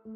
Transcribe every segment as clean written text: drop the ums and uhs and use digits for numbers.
Hiya.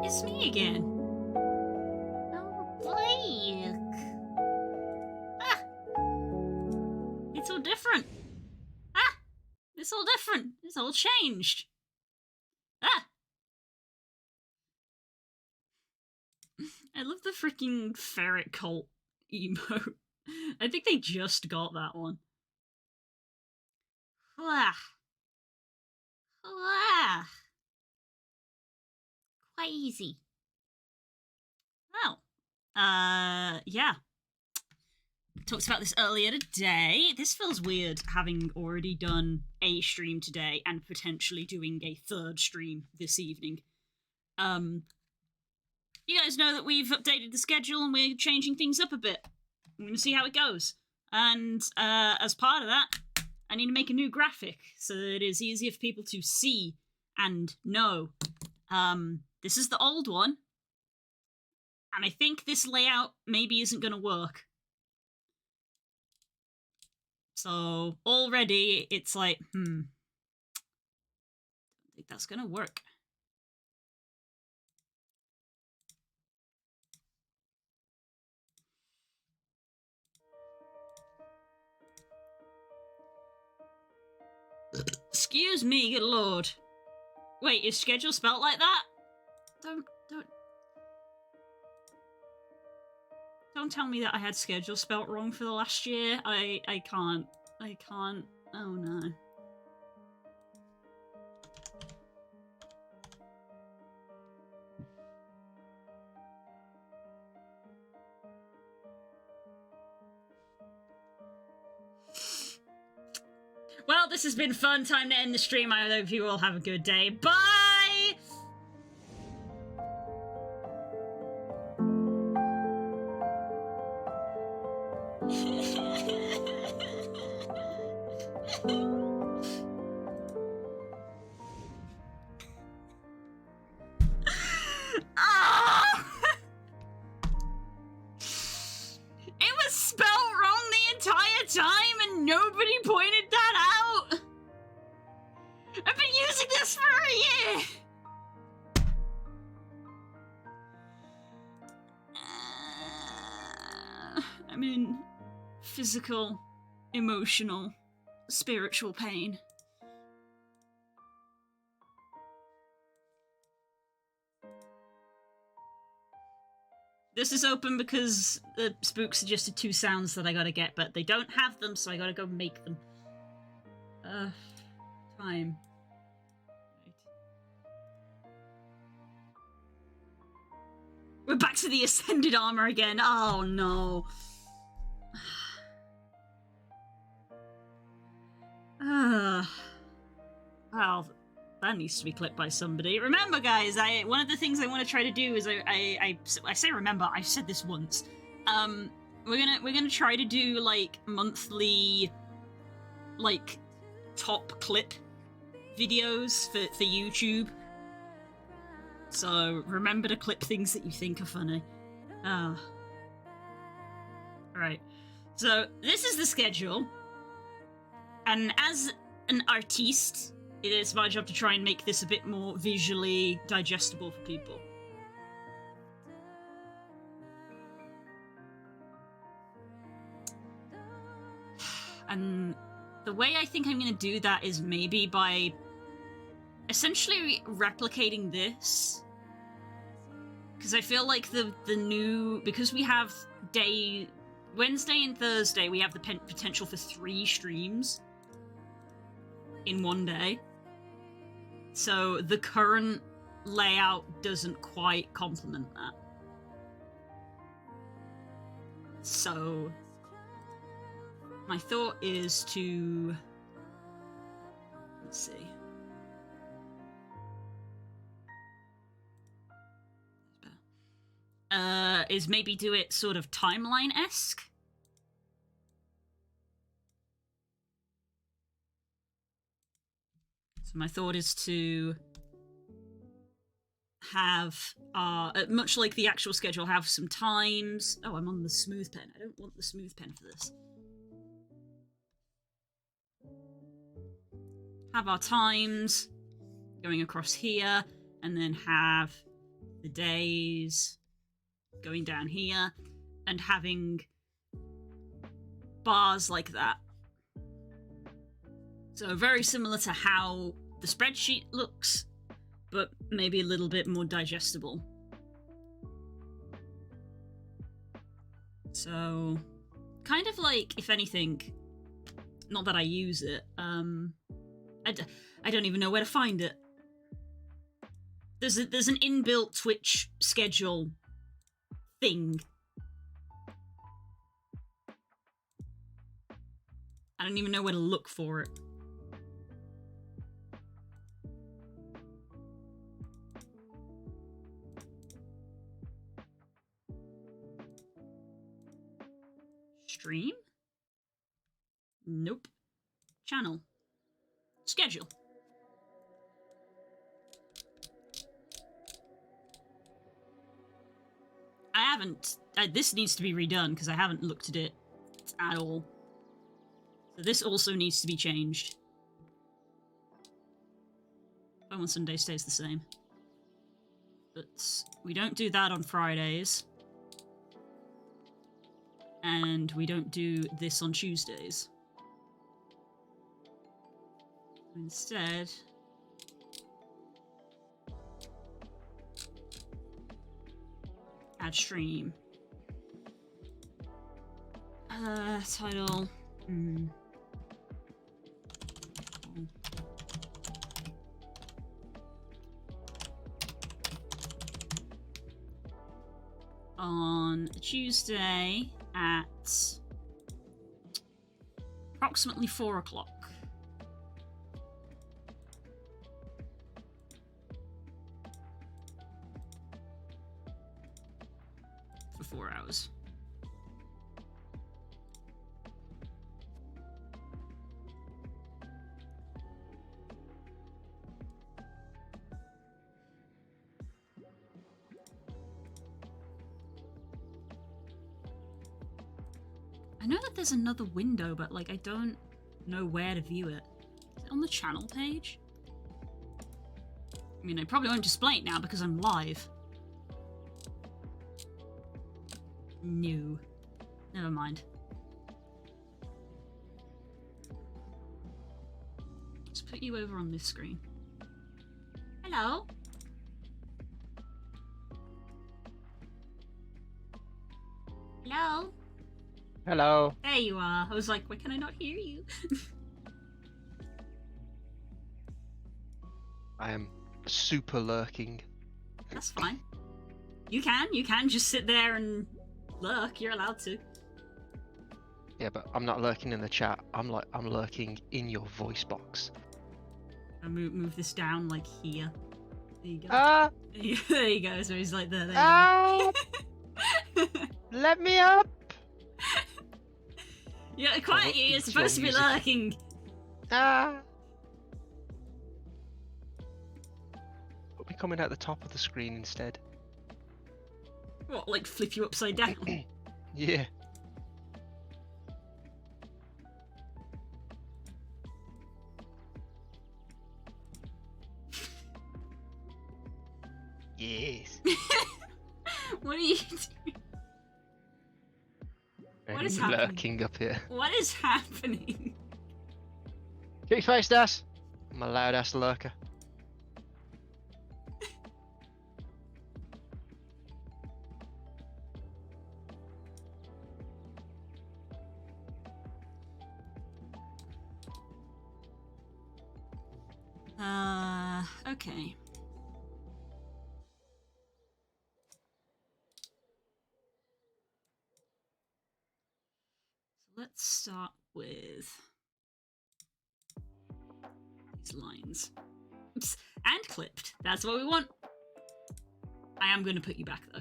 It's me again. Oh, Blake. Ah! It's all different. Ah! It's all different. It's all changed. Ah! I love the freaking ferret cult emote. I think they just got that one. Wah. Wah. Quite easy. Oh. Yeah. Talked about this earlier today. This feels weird, having already done a stream today and potentially doing a third stream this evening. You guys know that we've updated the schedule and we're changing things up a bit. I'm going to see how it goes. And as part of that, I need to make a new graphic so that it is easier for people to see and know. This is the old one. And I think this layout maybe isn't going to work. So already it's like, don't think that's going to work. Excuse me, good lord. Wait, is schedule spelt like that? Don't tell me that I had schedule spelt wrong for the last year. I can't. Oh no. Well, this has been fun. Time to end the stream. I hope you all have a good day. Bye! It was spelled wrong the entire time and nobody pointed that out! I've been using this for a year! I'm in physical, emotional, spiritual pain. This is open because the spook suggested 2 sounds that I gotta get, but they don't have them, so I gotta go make them. Time. Right. We're back to the ascended armor again. Oh no. Well, that needs to be clipped by somebody. Remember, guys, one of the things I want to try to do is I say remember. I've said this once. We're gonna try to do like monthly, like top clip videos for YouTube. So remember to clip things that you think are funny. Right. So this is the schedule, and as an artiste, it is my job to try and make this a bit more visually digestible for people. And the way I think I'm going to do that is maybe by essentially replicating this. Because I feel like the new... Because we have Wednesday and Thursday, we have the potential for 3 streams in one day. So the current layout doesn't quite complement that. So my thought is to... Let's see. Is maybe do it sort of timeline-esque. So my thought is to have, much like the actual schedule, have some times. Oh, I'm on the smooth pen. I don't want the smooth pen for this. Have our times going across here, and then have the days going down here, and having bars like that. So very similar to how the spreadsheet looks, but maybe a little bit more digestible. So, kind of like, if anything, not that I use it, I don't even know where to find it. There's an inbuilt Twitch schedule thing. I don't even know where to look for it. Stream? Nope. Channel. Schedule. I haven't... this needs to be redone because I haven't looked at it at all. So this also needs to be changed. Oh, on Sunday stays the same. But we don't do that on Fridays. And we don't do this on Tuesdays. Instead... add stream. Title... On Tuesday at approximately 4 o'clock. For 4 hours. I know that there's another window, but like I don't know where to view it. Is it on the channel page? I mean, I probably won't display it now because I'm live. No. Never mind. Let's put you over on this screen. Hello? Hello? Hello. There you are. I was like, why can I not hear you? I am super lurking. That's fine. You can just sit there and lurk. You're allowed to. Yeah, but I'm not lurking in the chat. I'm lurking in your voice box. I move this down like here. There you go. Ah! There you go. So he's like there. There you Ah! go. Let me up! Yeah, quiet you. You're supposed to be music. lurking. Ah! Put me coming out the top of the screen instead. What, like flip you upside down? Yeah. Yes. What are you doing? What is I'm happening? lurking up here. What is happening? Get your face, ass. I'm a loud ass lurker. Okay. So let's start with these lines. Oops. And clipped. That's what we want. I am going to put you back, though.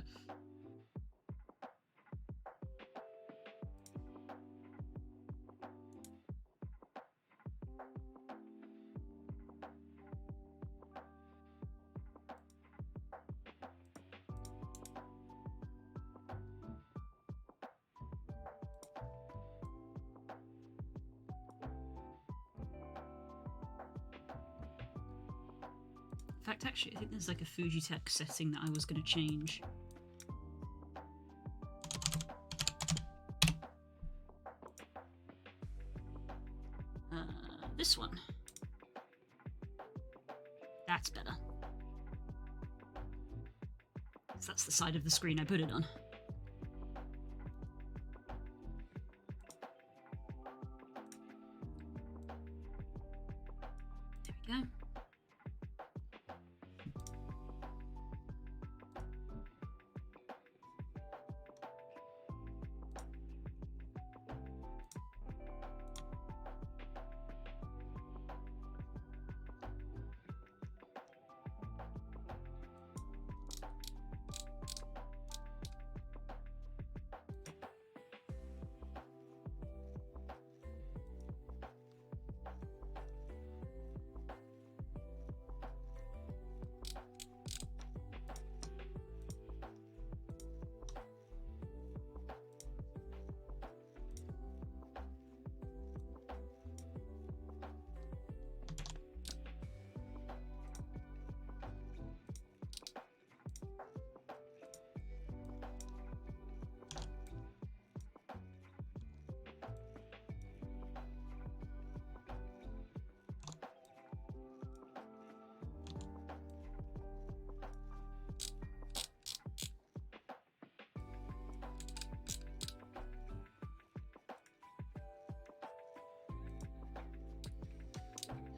In fact, actually, I think there's like a Fujitech setting that I was going to change. This one. That's better. So that's the side of the screen I put it on. There we go.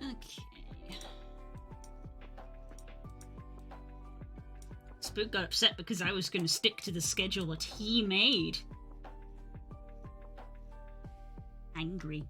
Okay. Spook got upset because I was going to stick to the schedule that he made. Angry.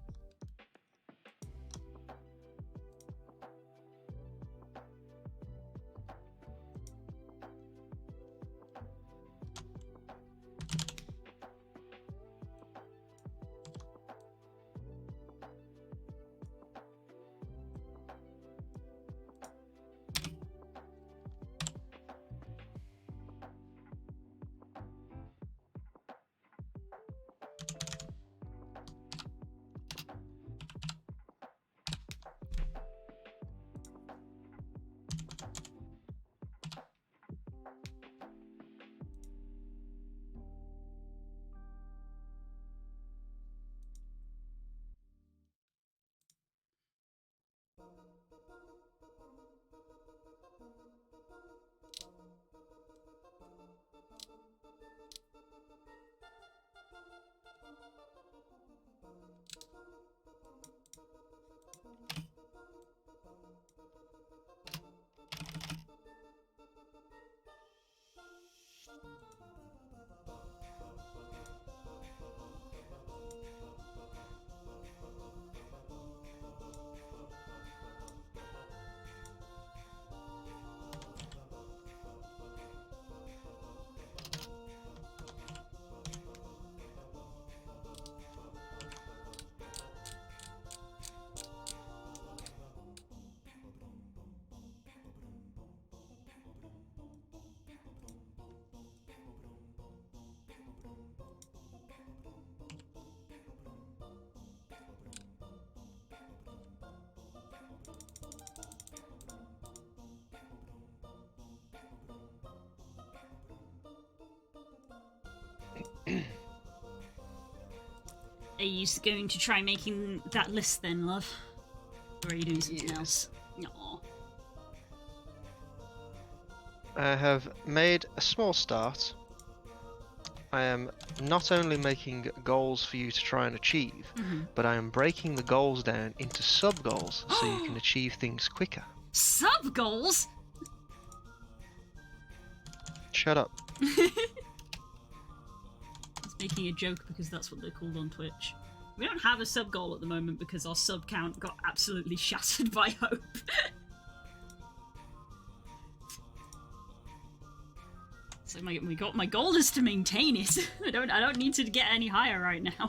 Are you going to try making that list then, love? Or are you doing something else? No. I have made a small start. I am not only making goals for you to try and achieve, but I am breaking the goals down into sub-goals so you can achieve things quicker. Sub-goals? Shut up. I was making a joke because that's what they're called on Twitch. We don't have a sub-goal at the moment because our sub count got absolutely shattered by Hope. So my goal is to maintain it. I don't need to get any higher right now.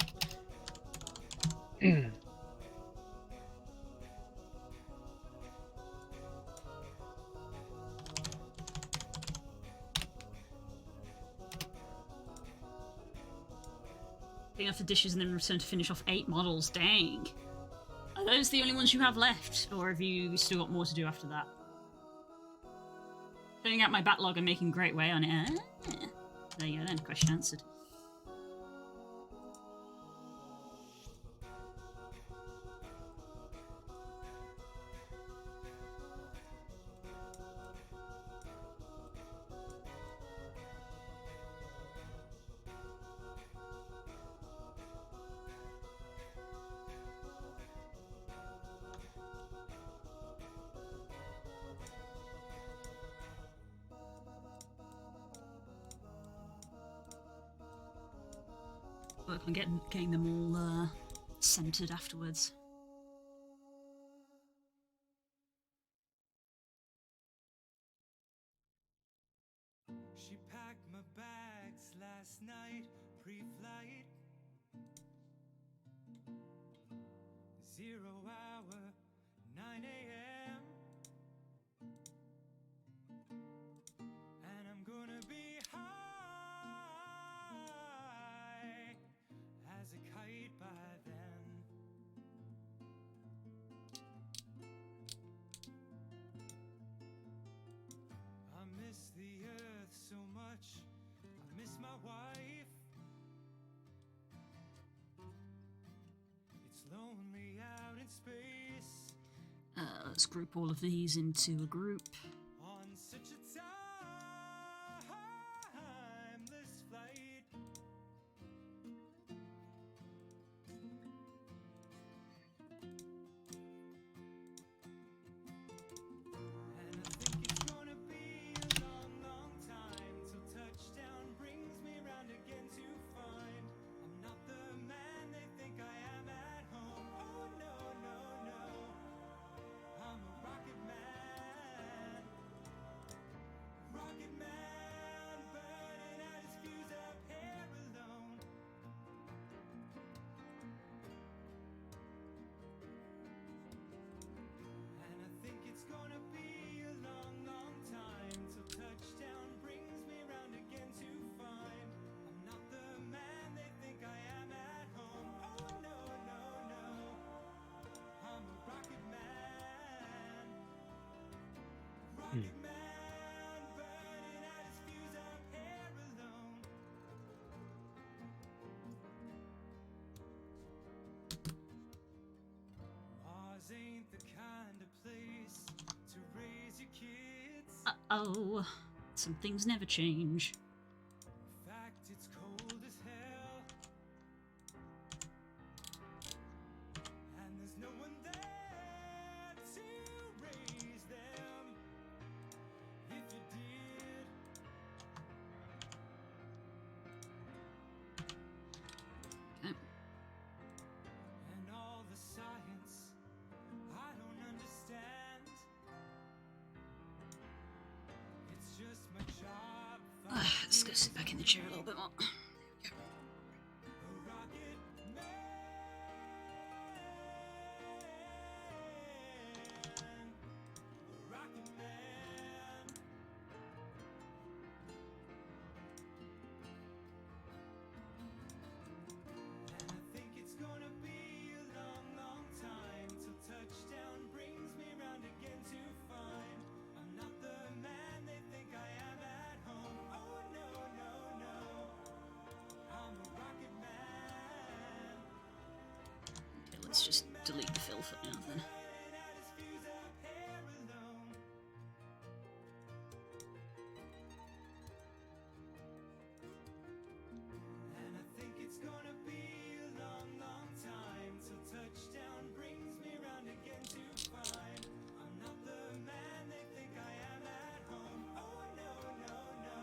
Clean off the dishes and then return to finish off 8 models. Dang. Are those the only ones you have left, or have you still got more to do after that? Filling out my backlog and making great way on it. There you go then, question answered. Work on getting them all centered afterwards. She packed my bags last night, pre-flight. 0 hour, 9 a.m. And I'm gonna be high as a kite by then. I miss the earth so much. I miss my wife. It's lonely out in space Let's group all of these into a group. on such a timeless flight. And I think it's gonna be a long, long time till touchdown brings me round again to find I'm not the man they think I am at home. Oh no, no, no. I'm a rocket man. Rocket man, burning out his fuse up here alone. And I think it's gonna be a long, long time till touchdown brings me round again to find I'm not the man they think I am at home. Oh no, no, no. I'm a rocket man. Rocket man, burning out his fuse up here alone. Mars ain't the kind of place to raise your kids. Uh-oh. Some things never change. In fact, it's cold as hell. And there's no one there to raise them. If you did, Okay. and all the science I don't understand. It's just my job. Let's go sit back in the chair a little bit more. A rocket man. A rocket man. And I think it's gonna be a long, long time till touchdown brings me round again to find I'm not the man they think I am at home. Oh no, no, no. Let's just delete the fill for now then. And I think it's gonna be a long, long time till touchdown brings me round again to find I'm not the man they think I am at home. Oh no, no, no,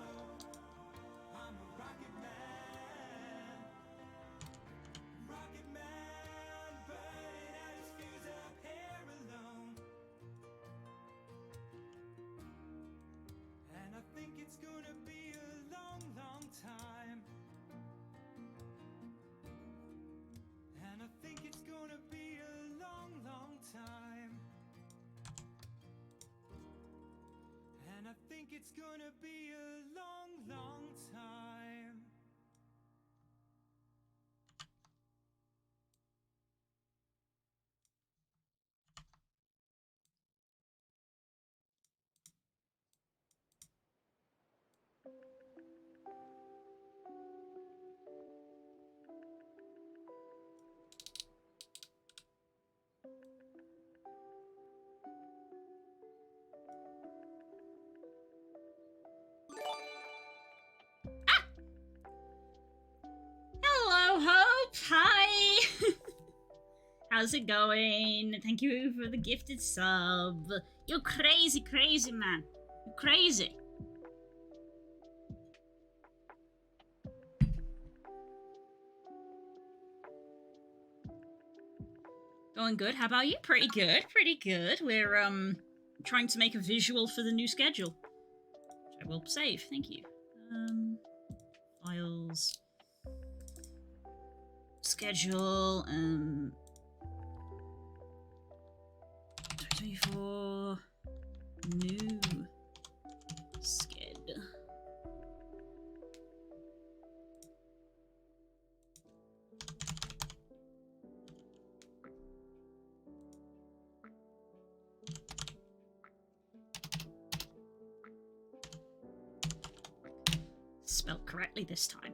I'm a rocket man, burning out his fuse up here alone. And I think it's gonna be a long, long time. And I think it's gonna be a long, long time. And I think it's gonna be a long, long time. Hello, Hope. Hi. How's it going? Thank you for the gifted sub. You're crazy, crazy, man. You're crazy. Going good. How about you? Pretty good. Pretty good. We're trying to make a visual for the new schedule, which I will save. Thank you. Files, schedule, 2024 new sked. Spelled correctly this time.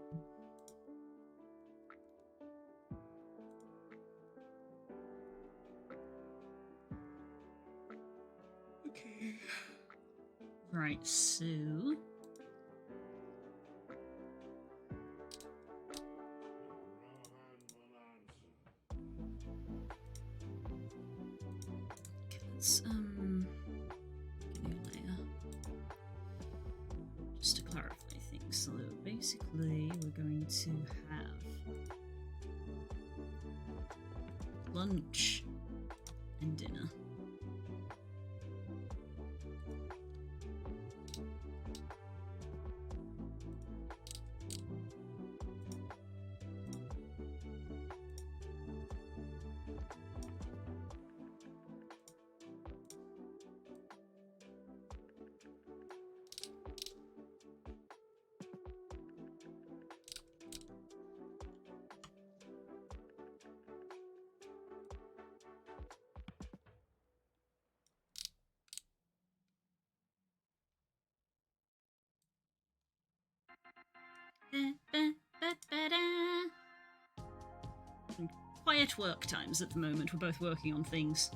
Okay. Right, so let's new layer. Just to clarify things, so basically we're going to have lunch and dinner. Quiet work times at the moment. We're both working on things.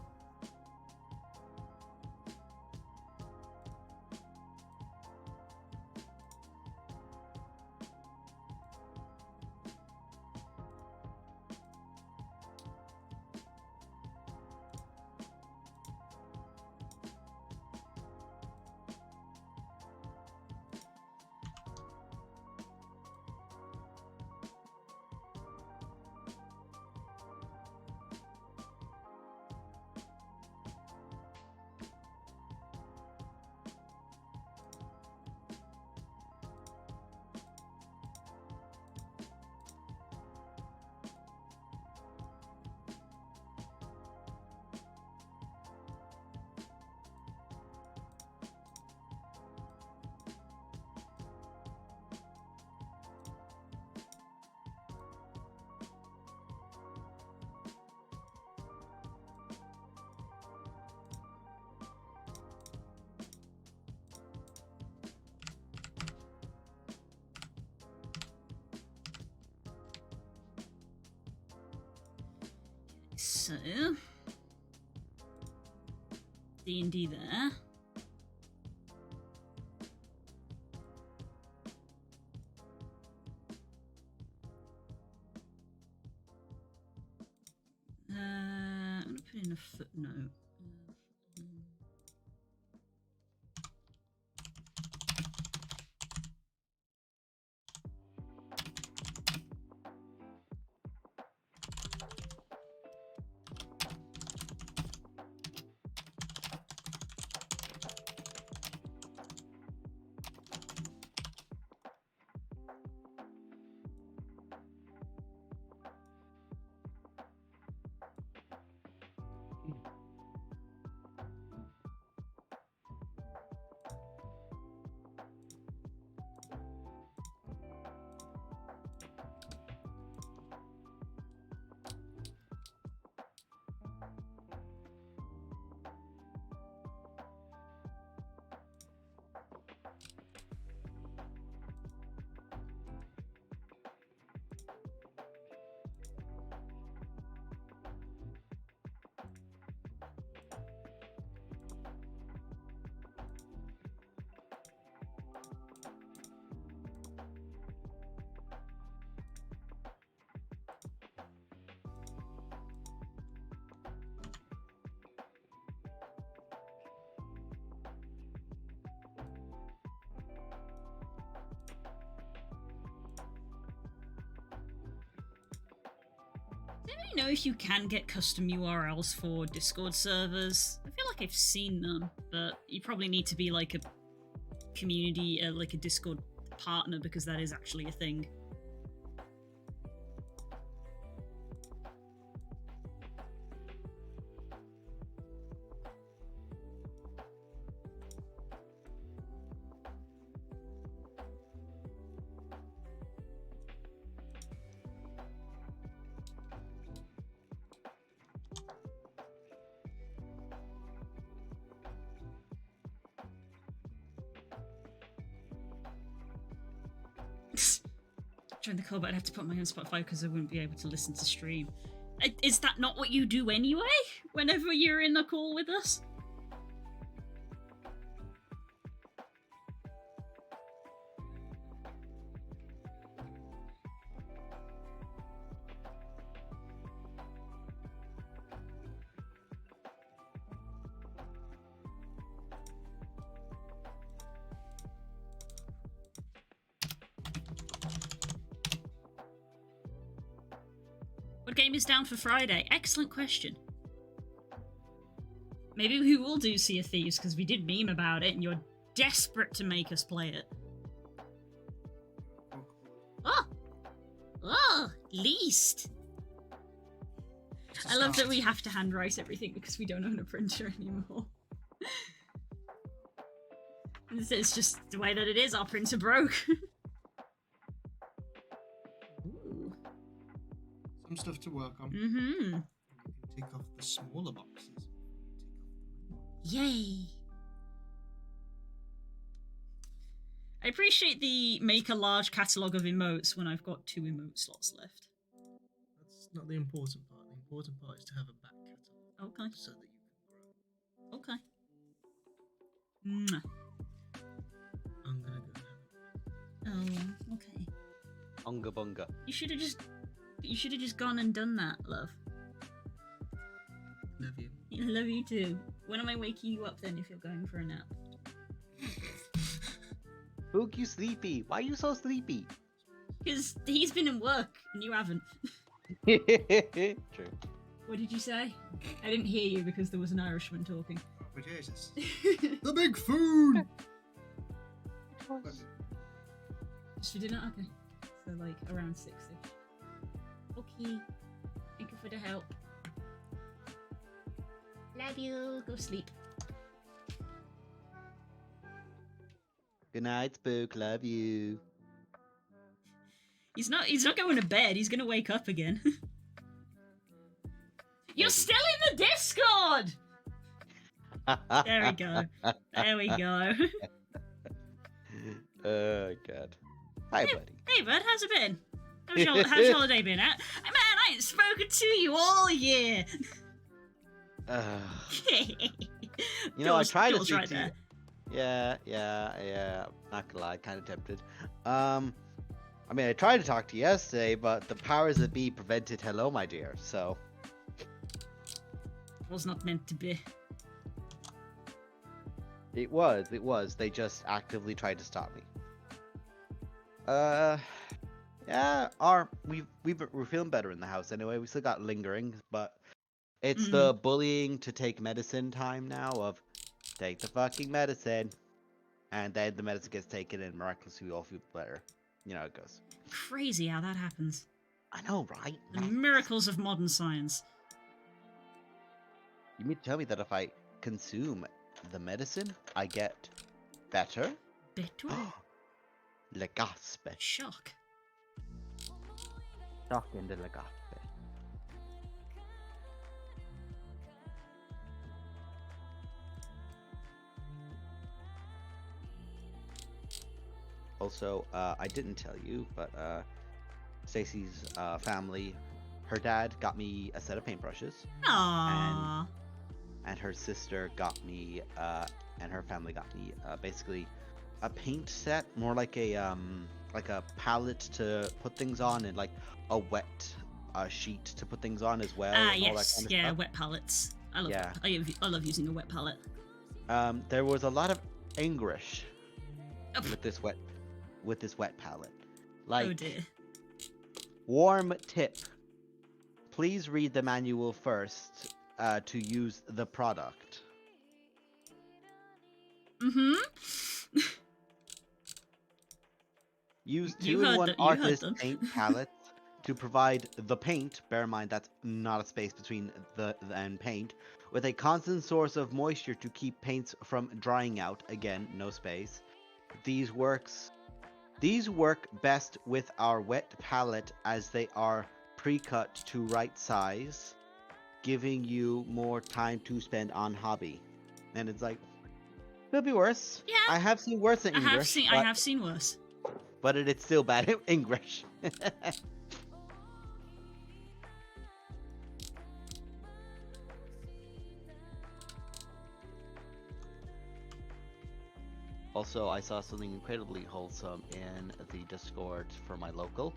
So, D&D there. I'm gonna put in a footnote. Does anybody know if you can get custom URLs for Discord servers? I feel like I've seen them, but you probably need to be like a community, like a Discord partner, because that is actually a thing. Join the call, but I'd have to put my own Spotify because I wouldn't be able to listen to stream. Is that not what you do anyway? Whenever you're in a call with us? What game is down for Friday? Excellent question. Maybe we will do Sea of Thieves because we did meme about it and you're desperate to make us play it. Oh! Oh! Least! I love that we have to handwrite everything because we don't own a printer anymore. It's just the way that it is, our printer broke. Some stuff to work on. Mm-hmm. You can tick off the smaller boxes. Yay! I appreciate the make a large catalogue of emotes when I've got 2 emote slots left. That's not the important part. The important part is to have a back catalogue. Okay. So that you can grow. Okay. Mwah. I'm gonna go now. Oh, okay. Unga bunga. You should have just gone and done that, love. Love you. I love you too. When am I waking you up then if you're going for a nap? Book, you sleepy. Why are you so sleepy? Because he's been in work and you haven't. True. What did you say? I didn't hear you because there was an Irishman talking. Oh, Jesus. The big food! Just for dinner? Okay. So like around 6ish. Okay. Thank you for the help. Love you. Go sleep. Good night, Spook. Love you. He's not going to bed. He's gonna wake up again. You're Maybe. still in the Discord! There we go. There we go. Oh, God. Hi, buddy. Hey, bud, how's it been? How's your holiday been? Man, I ain't spoken to you all year. You know, I tried to Joel's speak right to you. there. Yeah. Not gonna lie, kind of tempted. I mean, I tried to talk to you yesterday, but the powers that be prevented hello, my dear. So Was not meant to be. it was. They just actively tried to stop me. Yeah. We're feeling better in the house anyway. We still got lingering, but it's the bullying to take medicine time now. Of take the fucking medicine, and then the medicine gets taken, and miraculously we all feel better. You know how it goes. Crazy how that happens. I know, right? The miracles of modern science. You mean to tell me that if I consume the medicine, I get better? Better? Le gaspe. Shock. Talking de le gaspe. Also, I didn't tell you, but Stacy's family, her dad got me a set of paintbrushes, Aww. and her sister got me, and her family got me basically a paint set, more like a palette to put things on, and like a wet sheet to put things on as well. Ah, and all that yes. kind of Yeah, stuff. wet palettes. I love, Yeah. I love using a wet palette. There was a lot of English Oh, with this wet palette. oh Like, dear. warm tip. Please read the manual first to use the product. Mm-hmm. Use You heard 2-in-1 them, you heard artist them. paint palettes to provide the paint. Bear in mind that's not a space between the and paint, with a constant source of moisture to keep paints from drying out. Again, no space. These work best with our wet palette as they are pre-cut to right size, giving you more time to spend on hobby. And it's like, could be worse. Yeah. I have seen worse in English. I have seen worse. But it's still bad in English. Also, I saw something incredibly wholesome in the Discord for my local.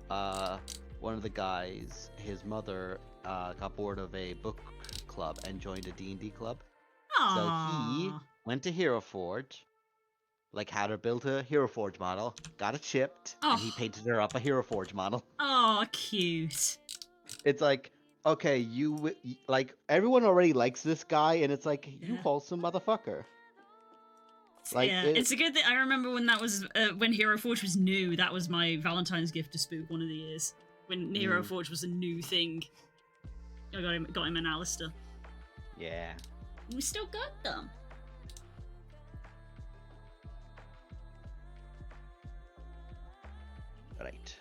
One of the guys, his mother, got bored of a book club and joined a D&D club. So he Aww. went to Hero Forge, like how to build a Hero Forge model, got it shipped, and he Oh. painted her up a Hero Forge model. Oh, cute. It's like, okay, like everyone already likes this guy, and it's like, you Yeah. wholesome motherfucker. Like, yeah, it- it's a good thing. I remember when that was when Hero Forge was new. That was my Valentine's gift to Spook one of the years when Hero Forge was a new thing. I got him an Alistair. Yeah. We still got them. Right.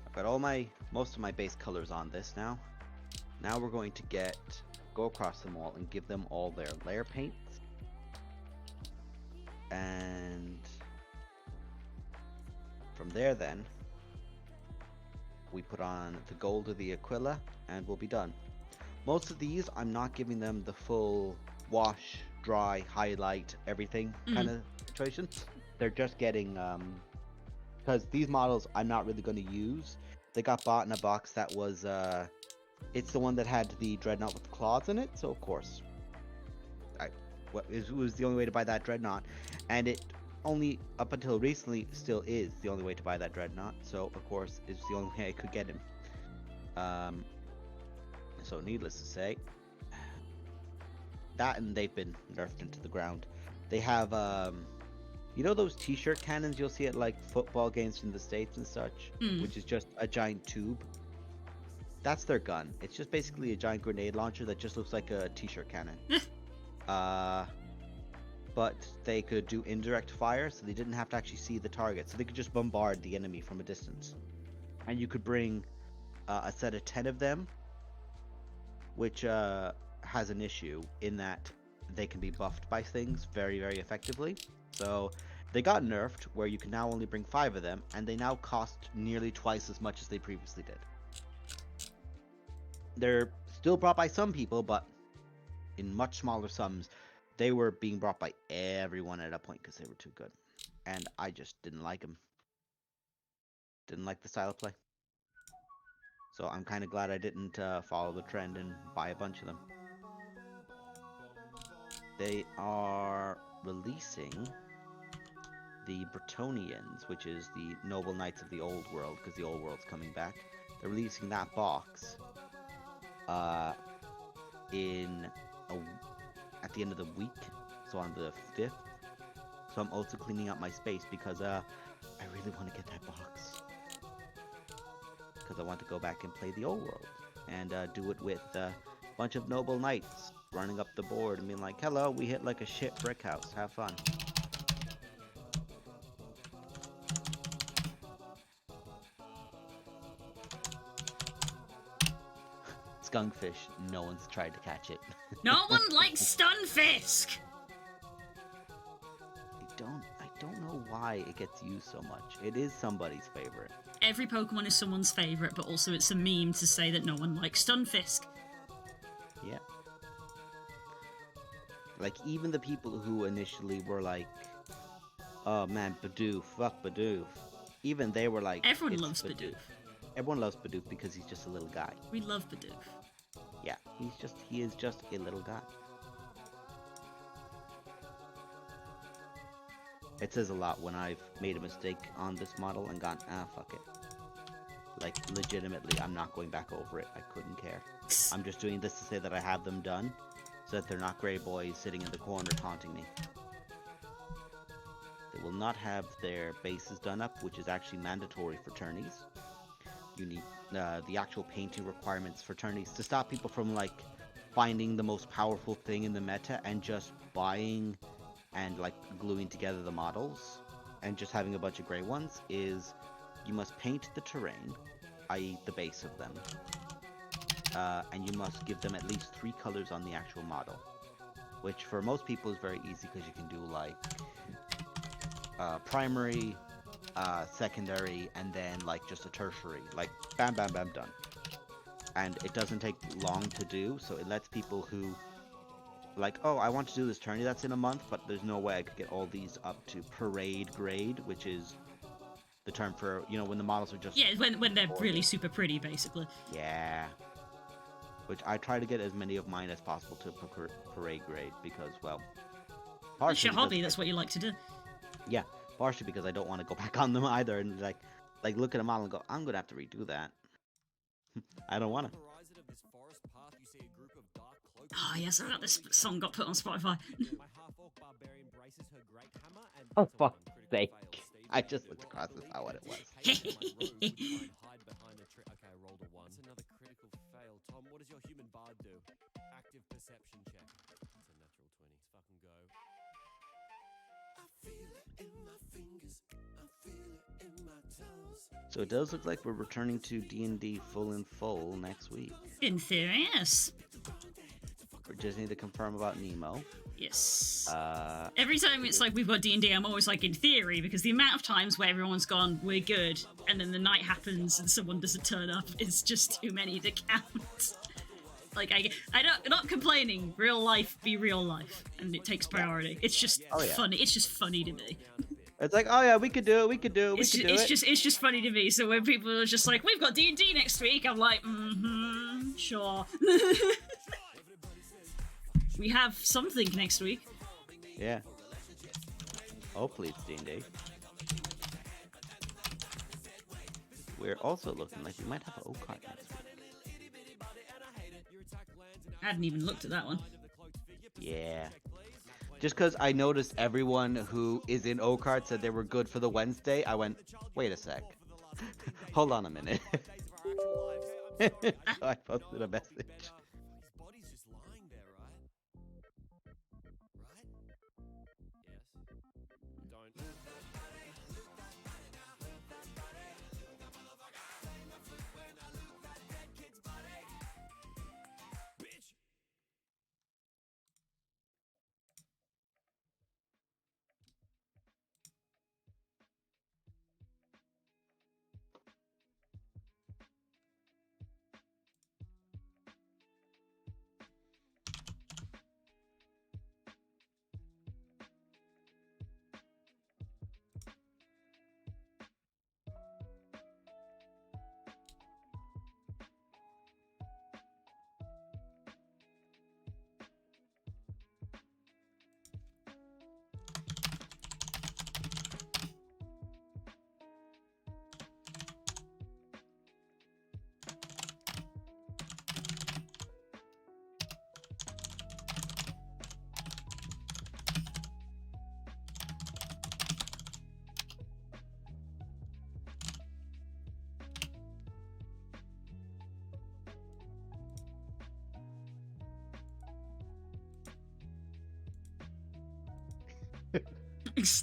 I've got most of my base colors on this now. Now we're going to go across them all and give them all their layer paints. And from there then, we put on the gold of the Aquila and we'll be done. Most of these, I'm not giving them the full wash, dry, highlight, everything kind of situation. They're just getting, because these models I'm not really going to use. They got bought in a box that was, it's the one that had the Dreadnought with the claws in it, so of course. It was the only way to buy that Dreadnought, and it only up until recently still is the only way to buy that Dreadnought, so of course it's the only way I could get him. So needless to say, that and they've been nerfed into the ground. They have you know those t-shirt cannons you'll see at like football games in the States and such, which is just a giant tube? That's their gun. It's just basically a giant grenade launcher that just looks like a t-shirt cannon. But they could do indirect fire, so they didn't have to actually see the target, so they could just bombard the enemy from a distance. And you could bring a set of 10 of them, which has an issue in that they can be buffed by things very, very effectively. So they got nerfed, where you can now only bring 5 of them, and they now cost nearly twice as much as they previously did. they're still brought by some people, but in much smaller sums. They were being brought by everyone at a point because they were too good, and I just didn't like them. Didn't like the style of play. So I'm kind of glad I didn't follow the trend and buy a bunch of them. They are releasing the Bretonians, which is the Noble Knights of the Old World, because the Old World's coming back. They're releasing that box in at the end of the week, so on the 5th. So I'm also cleaning up my space because I really want to get that box. Because I want to go back and play the Old World and do it with a bunch of noble knights running up the board and being like, hello, we hit like a shit brick house. Have fun. Skunkfish, no one's tried to catch it. No one likes Stunfisk! I don't know why it gets used so much. It is somebody's favorite. Every Pokemon is someone's favourite, but also it's a meme to say that no one likes Stunfisk. Yeah. Like, even the people who initially were like, oh man, Bidoof, fuck Bidoof. Even they were like, Everyone "It's loves Bidoof. Everyone loves Bidoof because he's just a little guy. We love Bidoof. Yeah, he is just a little guy. It says a lot when I've made a mistake on this model and gone, fuck it. Like, legitimately, I'm not going back over it. I couldn't care. I'm just doing this to say that I have them done, so that they're not grey boys sitting in the corner taunting me. They will not have their bases done up, which is actually mandatory for tourneys. You need the actual painting requirements for tourneys to stop people from, like, finding the most powerful thing in the meta and just buying and, like, gluing together the models and just having a bunch of grey ones is you must paint the terrain, i.e. the base of them, and you must give them at least 3 colors on the actual model, which for most people is very easy because you can do, like, primary, secondary, and then, like, just a tertiary. Like, bam, bam, bam, done. And it doesn't take long to do, so it lets people who, like, oh, I want to do this tourney that's in a month, but there's no way I could get all these up to parade grade, which is the term for, you know, when the models are just... Yeah, when they're really super pretty, basically. Yeah. Which I try to get as many of mine as possible to parade grade, because, well... It's your hobby, that's what you like to do. Yeah, partially because I don't want to go back on them either, and, like look at a model and go, I'm gonna have to redo that. I don't want to. Oh, yes, I got this song got put on Spotify. Oh, fuck's sake. I just looked across and saw what it was. Okay, rolled a 1. That's another critical fail. Tom, what does your human bard do? Active perception check. It's a natural 20. Let's fucking go. I feel it in my fingers. I feel it in my toes. So it does look like we're returning to D&D full in full next week. In theory, yes. We just need to confirm about Nemo. Yes. Every time it's like we've got D&D, I'm always like, in theory, because the amount of times where everyone's gone, we're good, and then the night happens and someone doesn't turn up, it's just too many to count. Like, I don't, not complaining, real life be real life, and it takes priority. It's just funny. It's just funny to me. It's like, oh yeah, we could do it, we could do it, It's just funny to me. So when people are just like, we've got D&D next week, I'm like, sure. We have something next week. Yeah. Hopefully it's D&D. We're also looking like we might have an O-Card next week. I hadn't even looked at that one. Yeah. Just because I noticed everyone who is in O-Card said they were good for the Wednesday, I went, wait a sec. Hold on a minute. So I posted a message.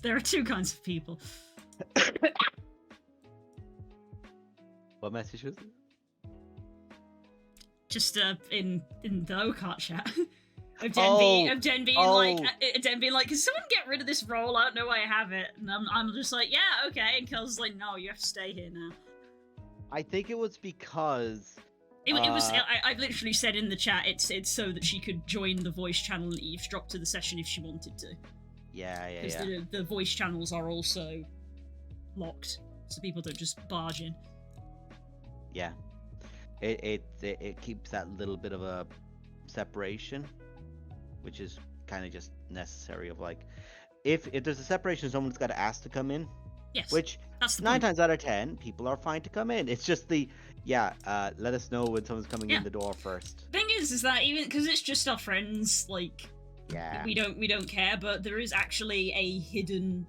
There are two kinds of people. What message was it? Just in the Okart chat. Of Oh, Den being like, can someone get rid of this role? I don't know why I have it. And I'm just like, yeah, okay. And Kel's like, no, you have to stay here now. I think it was because It was. I literally said in the chat, it's so that she could join the voice channel and eavesdrop to the session if she wanted to. yeah. Because the voice channels are also locked, so people don't just barge in. Yeah. It keeps that little bit of a separation, which is kind of just necessary. Of like, if there's a separation, someone's got to ask to come in. Yes. Which that's the 9 point. times out of 10, people are fine to come in. It's just let us know when someone's coming Yeah. in the door first. Thing is that even because it's just our friends, like Yeah. we don't care. But there is actually a hidden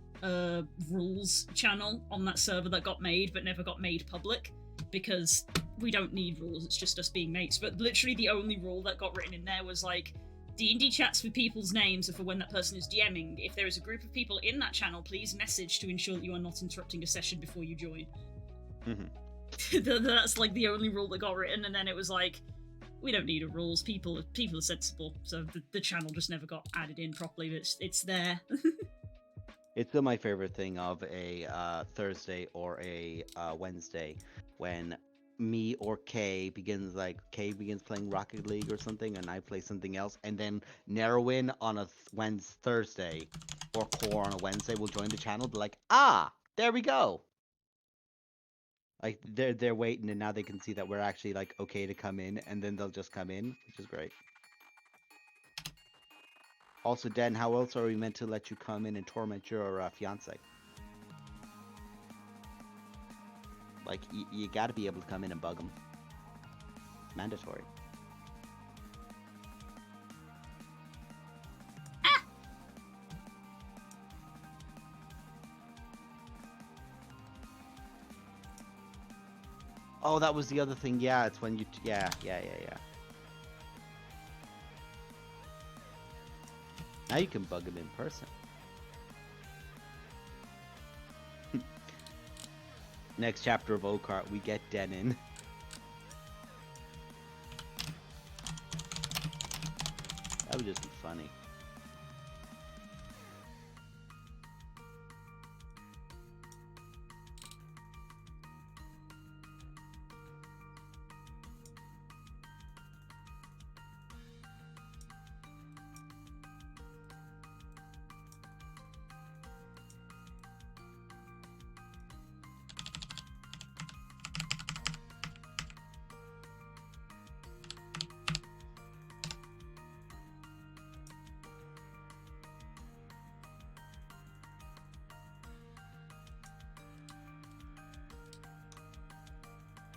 rules channel on that server that got made but never got made public because we don't need rules. It's just us being mates. But literally the only rule that got written in there was like, D&D chats with people's names are for when that person is DMing. If there is a group of people in that channel, please message to ensure that you are not interrupting a session before you join. That's like the only rule that got written, and then it was like, we don't need a rules. People are sensible, so the channel just never got added in properly. But it's there. It's still my favorite thing of a Thursday or a Wednesday when me or Kay begins playing Rocket League or something, and I play something else, and then Narrowin on a Thursday or Core on a Wednesday will join the channel. Be like, there we go. Like they're waiting, and now they can see that we're actually like okay to come in, and then they'll just come in, which is great. Also, Den, how else are we meant to let you come in and torment your fiance? Like, you gotta be able to come in and bug them. Mandatory. Oh, that was the other thing. Yeah, it's when you... Yeah. Now you can bug him in person. Next chapter of Okart, we get Den in. That would just be funny.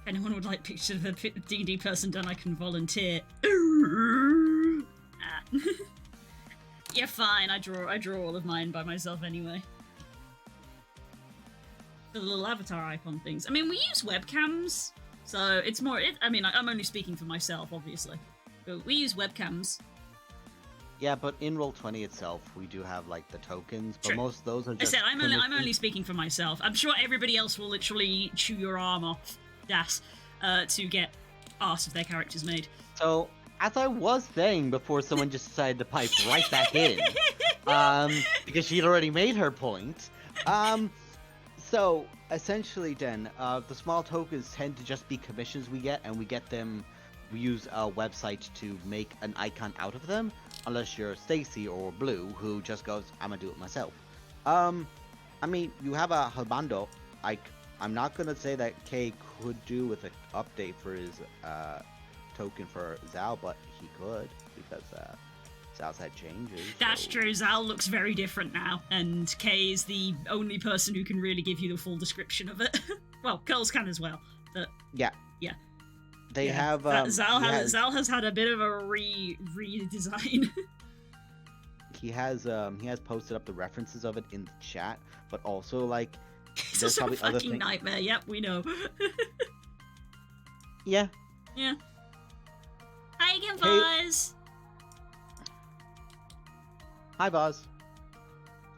If anyone would like pictures of a D&D person done, I can volunteer. Yeah, fine. I draw all of mine by myself anyway. The little avatar icon things. I mean, we use webcams, so it's more. I'm only speaking for myself, obviously, but we use webcams. Yeah, but in Roll20 itself, we do have like the tokens, but True. most of those are I just. said I'm only speaking for myself. I'm sure everybody else will literally chew your arm off, to get art of their characters made. So, as I was saying before someone just decided to pipe right back in, because she'd already made her point, so essentially then, the small tokens tend to just be commissions we get, and we get them, we use a website to make an icon out of them, unless you're Stacy or Blue, who just goes, I'm gonna do it myself. I mean, you have a Halbando, I'm not gonna say that Kay could do with an update for his token for Zal, but he could because Zal's had changes. That's so... true. Zal looks very different now, and Kay is the only person who can really give you the full description of it. Well, Curls can as well, but yeah. They have Zal has had a bit of a redesign. he has posted up the references of it in the chat, but also like. It's There's also a probably other fucking things. nightmare. Yep, we know. Yeah. Yeah. Hi again, Hey. Vaz. Hi, Boz.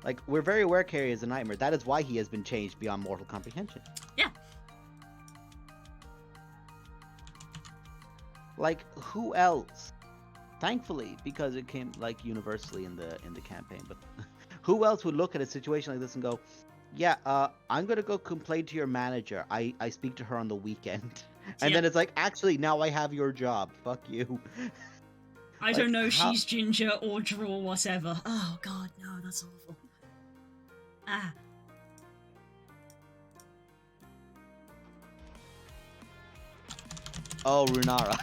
Like, we're very aware Carrie is a nightmare. That is why he has been changed beyond mortal comprehension. Yeah. Like, who else? Thankfully, because it came like universally in the campaign. But who else would look at a situation like this and go, "Yeah, I'm gonna go complain to your manager. I speak to her on the weekend," and Yeah. then it's like, actually, now I have your job. Fuck you. I Like, don't know if how- she's ginger or draw or whatever. Oh god, no, that's awful. Ah. Oh, Runara.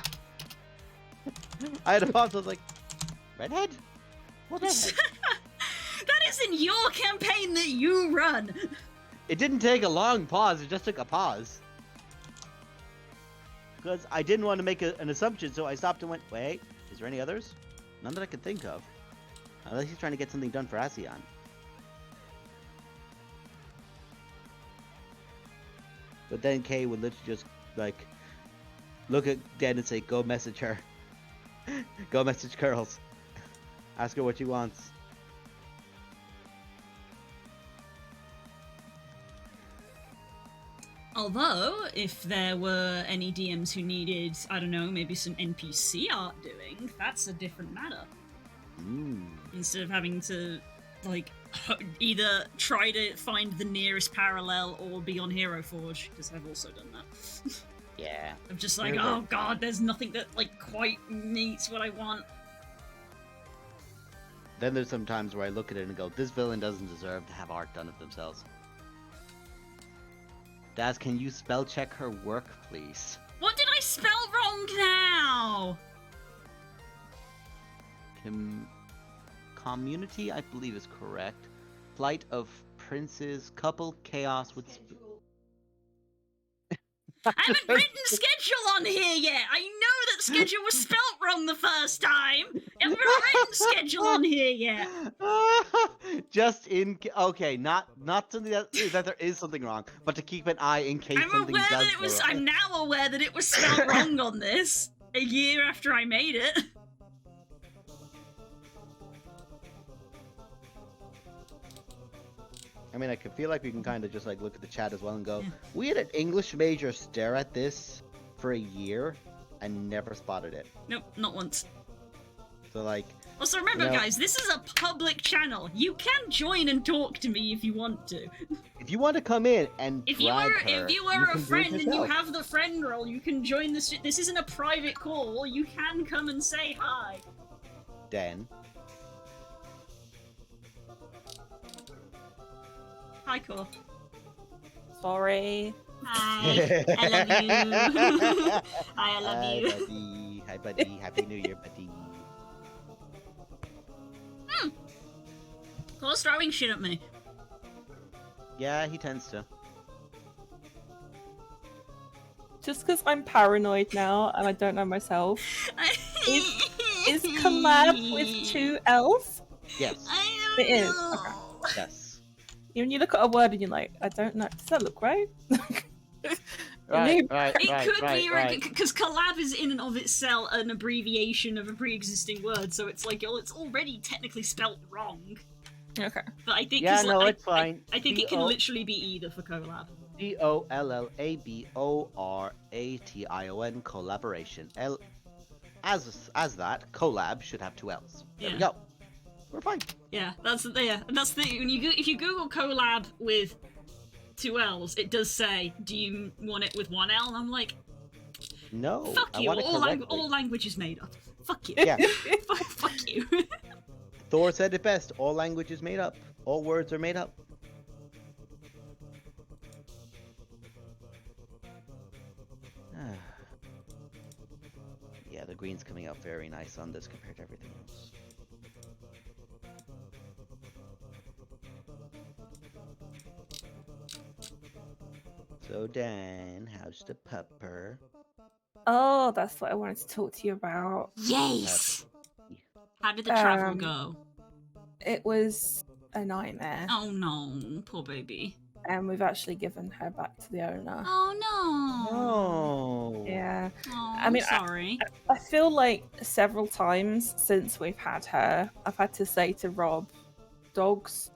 I had a pause. I was like, redhead? What redhead? That isn't your campaign that you run! It didn't take a long pause. It just took a pause. Because I didn't want to make an assumption, so I stopped and went, wait, is there any others? None that I can think of. Unless he's trying to get something done for ASEAN. But then Kay would literally just, like, look at Den and say, go message her. Go message Curls. Ask her what she wants. Although, if there were any DMs who needed, I don't know, maybe some NPC art doing, that's a different matter. Instead of having to, like, either try to find the nearest parallel or be on Hero Forge, because I've also done that. Yeah. I'm just like, Really? oh god, there's nothing that, like, quite meets what I want. Then there's some times where I look at it and go, this villain doesn't deserve to have art done of themselves. Daz, can you spell check her work, please? What did I spell wrong now? Community, I believe, is correct. Flight of Princes, couple, chaos with... I haven't written schedule on here yet. I know that schedule was spelt wrong the first time. I haven't written schedule on here yet. Just in... Okay, not something that there is something wrong, but to keep an eye in case I'm something aware does that it was. go wrong. I'm now aware that it was spelled wrong on this. A year after I made it. I mean, I can feel like we can kind of just like look at the chat as well and go, Yeah. we had an English major stare at this for a year and never spotted it. Nope, not once. So like, Also, remember, No. guys, this is a public channel. You can join and talk to me if you want to. if you want to come in and If you drag were, her, if you can were do a it friend and you yourself. have the friend role, you can join this. This isn't a private call. You can come and say hi. Den. Hi, Cor. Sorry. Hi. I love you. Hi, I love Hi, you. buddy. Hi, buddy. Happy New Year, buddy. Cor's throwing shit at me. Yeah, he tends to. Just because I'm paranoid now and I don't know myself. Is collab with two L's? Yes. I It is. don't Okay. know. Yes. When you look at a word and you're like, I don't know. Does that look right? Right, It could be because collab is in and of itself an abbreviation of a pre-existing word, so it's like it's already technically spelt wrong. Okay. But I think Yeah, 'cause, no, like, it's fine. I think it can C-O- literally be either for collab. COLLABORATION collaboration. As that collab should have two L's. There we Yeah. go. We're fine. Yeah, that's the when if you Google collab with two L's, it does say, "Do you want it with one L?" And I'm like, No. "Fuck I you! want it correctly. All language is made up. Fuck you! Yeah. Fuck you!" Thor said it best. All language is made up. All words are made up. Yeah, the green's coming out very nice on this compared to everything else. So Dan, how's the pupper? Oh, that's what I wanted to talk to you about. Yes. How did the travel Um, go? It was a nightmare, Oh no, poor baby. and we've actually given her back to the owner. Oh no. Oh. Yeah. Oh, I mean, sorry. I feel like several times since we've had her, I've had to say to Rob, dogs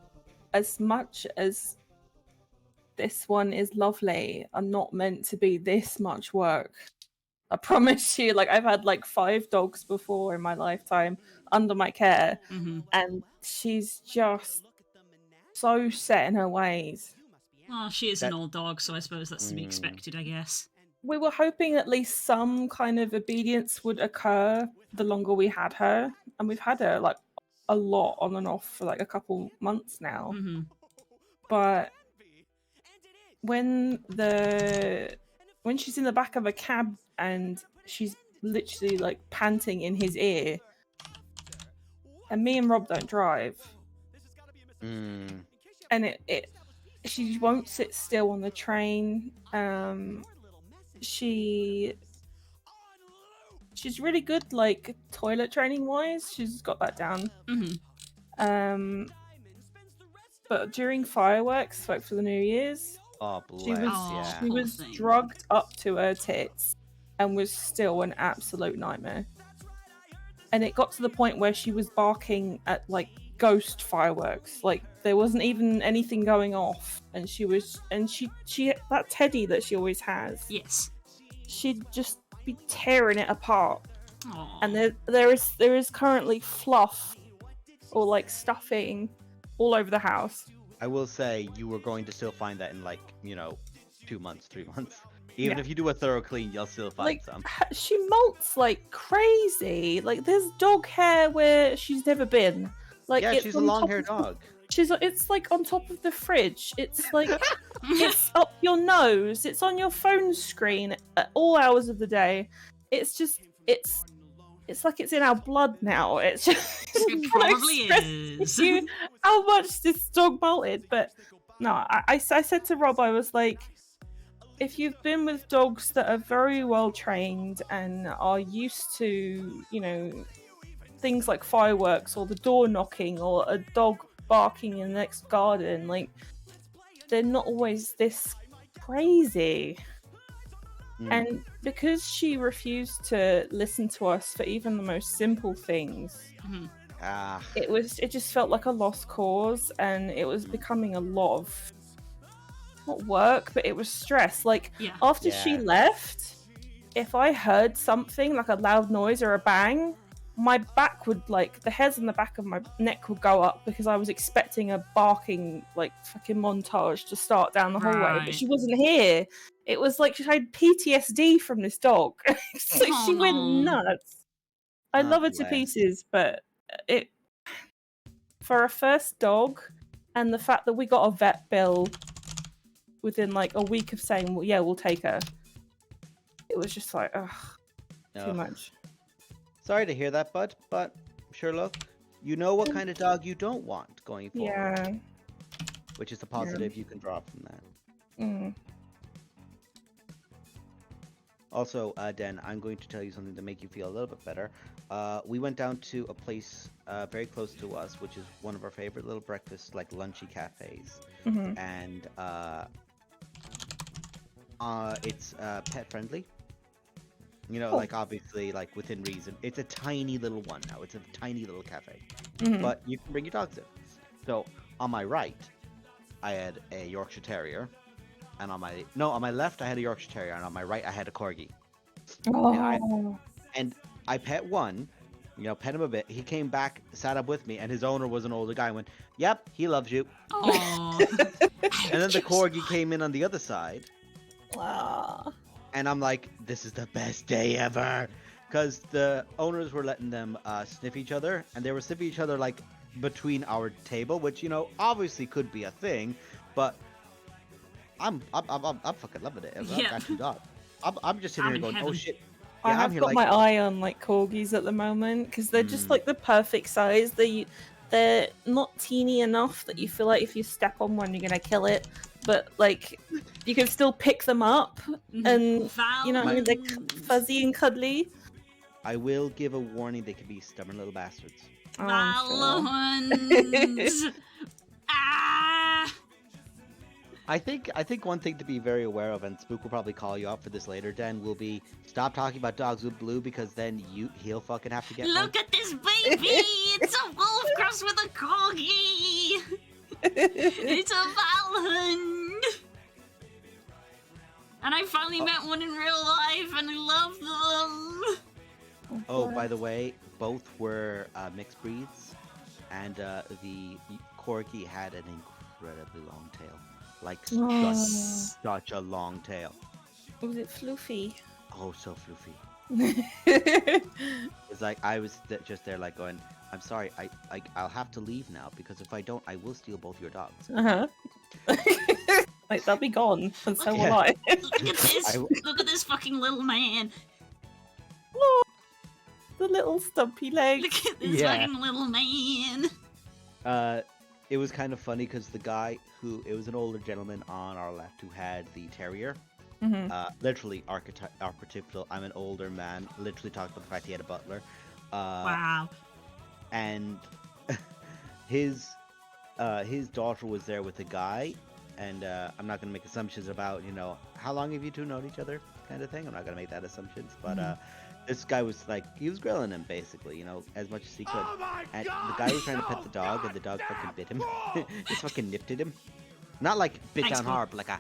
as much as this one is lovely, are not meant to be this much work. I promise you, like I've had like 5 dogs before in my lifetime under my care, and she's just so set in her ways. Well, she is an old dog, so I suppose that's to be expected, I guess. We were hoping at least some kind of obedience would occur the longer we had her, and we've had her like a lot on and off for like a couple months now. But when she's in the back of a cab and she's literally like panting in his ear, and me and Rob don't drive, and she won't sit still on the train. She's really good, like toilet training wise. She's got that down. But during fireworks, like for the New Year's, Oh, bless. she was drugged up to her tits and was still an absolute nightmare. And it got to the point where she was barking at like ghost fireworks. Like there wasn't even anything going off, and she that teddy that she always has. Yes. She'd just be tearing it apart. Aww. And there is currently fluff or like stuffing all over the house. I will say you were going to still find that in like 2 months, 3 months. Even if you do a thorough clean, you'll still find Like some. she molts like crazy. Like there's dog hair where she's never been. Like Yeah, it's she's a on top long-haired of the- dog. It's like on top of the fridge. It's like it's up your nose. It's on your phone screen at all hours of the day. It's just it's like it's in our blood now. It's just It probably is. you how much this dog bolted. But no, I said to Rob, I was like, if you've been with dogs that are very well trained and are used to, things like fireworks or the door knocking or a dog barking in the next garden, like they're not always this crazy. And because she refused to listen to us for even the most simple things, it just felt like a lost cause, and it was becoming a lot of not work, but it was stress. Like after she left, if I heard something like a loud noise or a bang, my back would the hairs on the back of my neck would go up because I was expecting a barking fucking montage to start down the hallway, but she wasn't here. It was like she had PTSD from this dog. So she went nuts. I love her to pieces, but for a first dog, and the fact that we got a vet bill within a week of saying, well, yeah, we'll take her, it was just like, ugh, too much. Sorry to hear that, bud, but Sherlock, you know what kind of dog you don't want going forward. Yeah. Which is the positive you can draw from that. Also, Den, I'm going to tell you something to make you feel a little bit better. We went down to a place very close to us, which is one of our favorite little breakfast, lunchy cafes. And it's pet friendly. Obviously, within reason. It's a tiny little one now. It's a tiny little cafe. But you can bring your dogs in. So, on my right, I had a Yorkshire Terrier. And on my left, I had a Yorkshire Terrier. And on my right, I had a Corgi. Oh. And I pet one, pet him a bit. He came back, sat up with me, and his owner was an older guy and went, yep, he loves you. Aww. And then the Corgi came in on the other side. Wow. And I'm like, this is the best day ever. Because the owners were letting them sniff each other. And they were sniffing each other, between our table. Which, obviously could be a thing. But I'm fucking loving it. I've got 2 dogs. I'm just sitting here going, oh shit. I Yeah, have got my eye on corgis at the moment because they're just the perfect size. They're not teeny enough that you feel like if you step on one you're gonna kill it, but you can still pick them up, and they're fuzzy and cuddly. I will give a warning: they can be stubborn little bastards. Valons. I think one thing to be very aware of, and Spook will probably call you out for this later, Den, will be stop talking about dogs with Blue, because then he'll fucking have to get Look one. at this baby! It's a wolf crossed with a corgi! It's a Valhund! And I finally met one in real life, and I love them! Oh, by the way, both were mixed breeds, and the corgi had an incredibly long tail, like Oh. such a long tail. Was it Floofy? Oh, so floofy. It's like I was just there, like going, "I'm sorry, I'll have to leave now because if I don't, I will steal both your dogs." Uh-huh. Like, they'll be gone, and so will Yeah. I. Look at this! Look at this fucking little man! The little stumpy legs. Look at this Yeah. fucking little man! It was kind of funny because the guy it was an older gentleman on our left who had the terrier. Mhm. Literally archetypal. I'm an older man. Literally talked about the fact he had a butler. Wow. And his daughter was there with a guy, and I'm not gonna make assumptions about how long have you two known each other kind of thing. I'm not gonna make that assumptions, but this guy was like he was grilling him basically, as much as he could. And the guy was trying to pet the dog, and the dog fucking bit him. Just fucking nipped at him. Not like bit Thanks, down Paul. hard, but like a.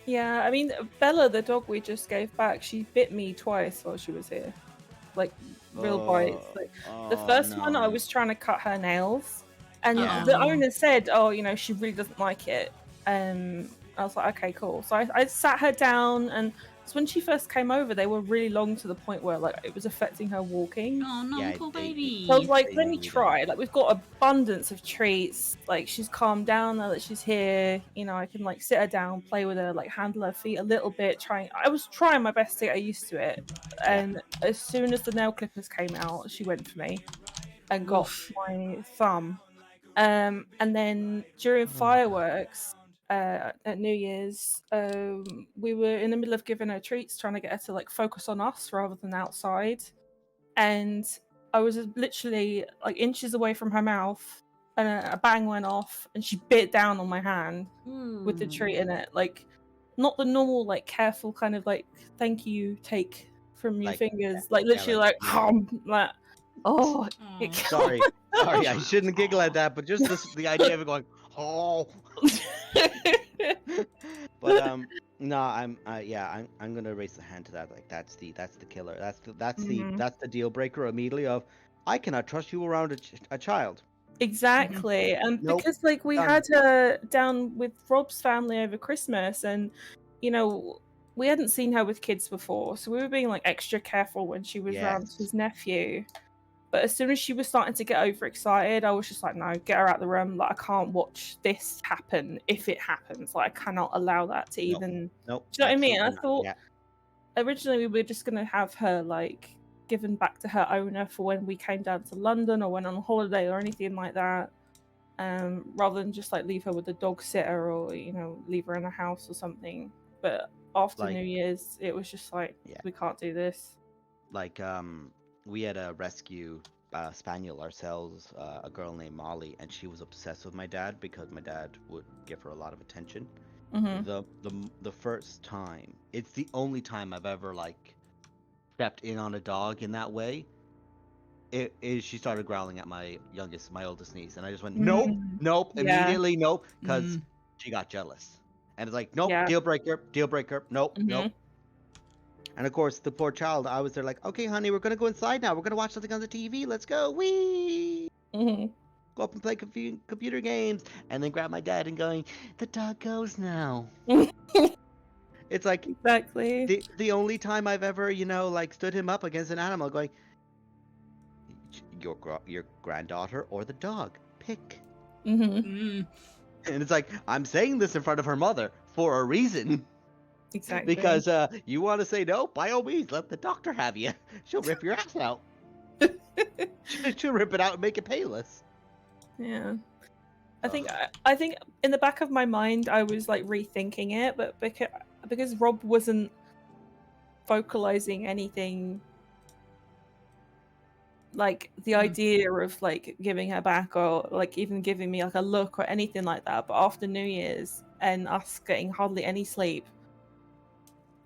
Yeah, I mean, Bella, the dog we just gave back, she bit me twice while she was here. Like, real bites. Like, the first one, I was trying to cut her nails, and Yeah. the owner said, "Oh, she really doesn't like it." I was like, "Okay, cool." So I sat her down, and so when she first came over, they were really long to the point where like it was affecting her walking. Oh no, Yeah, poor they- baby! So I was like, They let me really try. Like, we've got abundance of treats. Like, she's calmed down now that she's here. I can like sit her down, play with her, like handle her feet a little bit. I was trying my best to get her used to it. And as soon as the nail clippers came out, she went for me and got Oof. my thumb. And then during fireworks at New Year's, we were in the middle of giving her treats, trying to get her to like focus on us rather than outside. And I was literally like inches away from her mouth, and a bang went off, and she bit down on my hand with the treat in it. Like, not the normal, like, careful kind of like, thank you, take from your Like, fingers. Like, literally, like, like, oh, Aw. Sorry, I shouldn't giggle at that, but just the idea of it going, oh. But no, I'm gonna raise the hand to that. Like that's the killer. That's the deal breaker immediately. Of I cannot trust you around a child. Exactly. And Nope. because like we Done. had her down with Rob's family over Christmas, and we hadn't seen her with kids before, so we were being like extra careful when she was around Yes. his nephew. But as soon as she was starting to get overexcited, I was just like, no, get her out of the room. Like, I can't watch this happen if it happens. Like, I cannot allow that to Nope. even. Nope. Do you know what I mean? I absolutely not. thought Yeah. originally we were just gonna have her like given back to her owner for when we came down to London or went on holiday or anything like that, rather than just like leave her with a dog sitter or leave her in a house or something. But after Like- New Year's, it was just like, Yeah. we can't do this. Like we had a rescue spaniel ourselves, a girl named Molly, and she was obsessed with my dad because my dad would give her a lot of attention. Hmm. The first time, it's the only time I've ever like stepped in on a dog in that way. She started growling at my oldest niece, and I just went nope, nope, Yeah. immediately nope, because Mm. she got jealous, and it's like nope, Yeah. deal breaker, nope, Mhm. nope. And of course, the poor child, I was there like, okay, honey, we're gonna go inside now. We're gonna watch something on the TV. Let's go, wee. Hmm. Go up and play computer games, and then grab my dad and going, the dog goes now. It's like Exactly. the only time I've ever, like stood him up against an animal, going, your granddaughter or the dog, pick. Hmm. Mm. And it's like I'm saying this in front of her mother for a reason, Exactly. because you want to say no, by all means, let the doctor have you. She'll rip your ass out. She'll rip it out and make it painless. Yeah. I think in the back of my mind I was like rethinking it, but because Rob wasn't vocalizing anything like the idea of like giving her back or like even giving me like a look or anything like that. But after New Year's and us getting hardly any sleep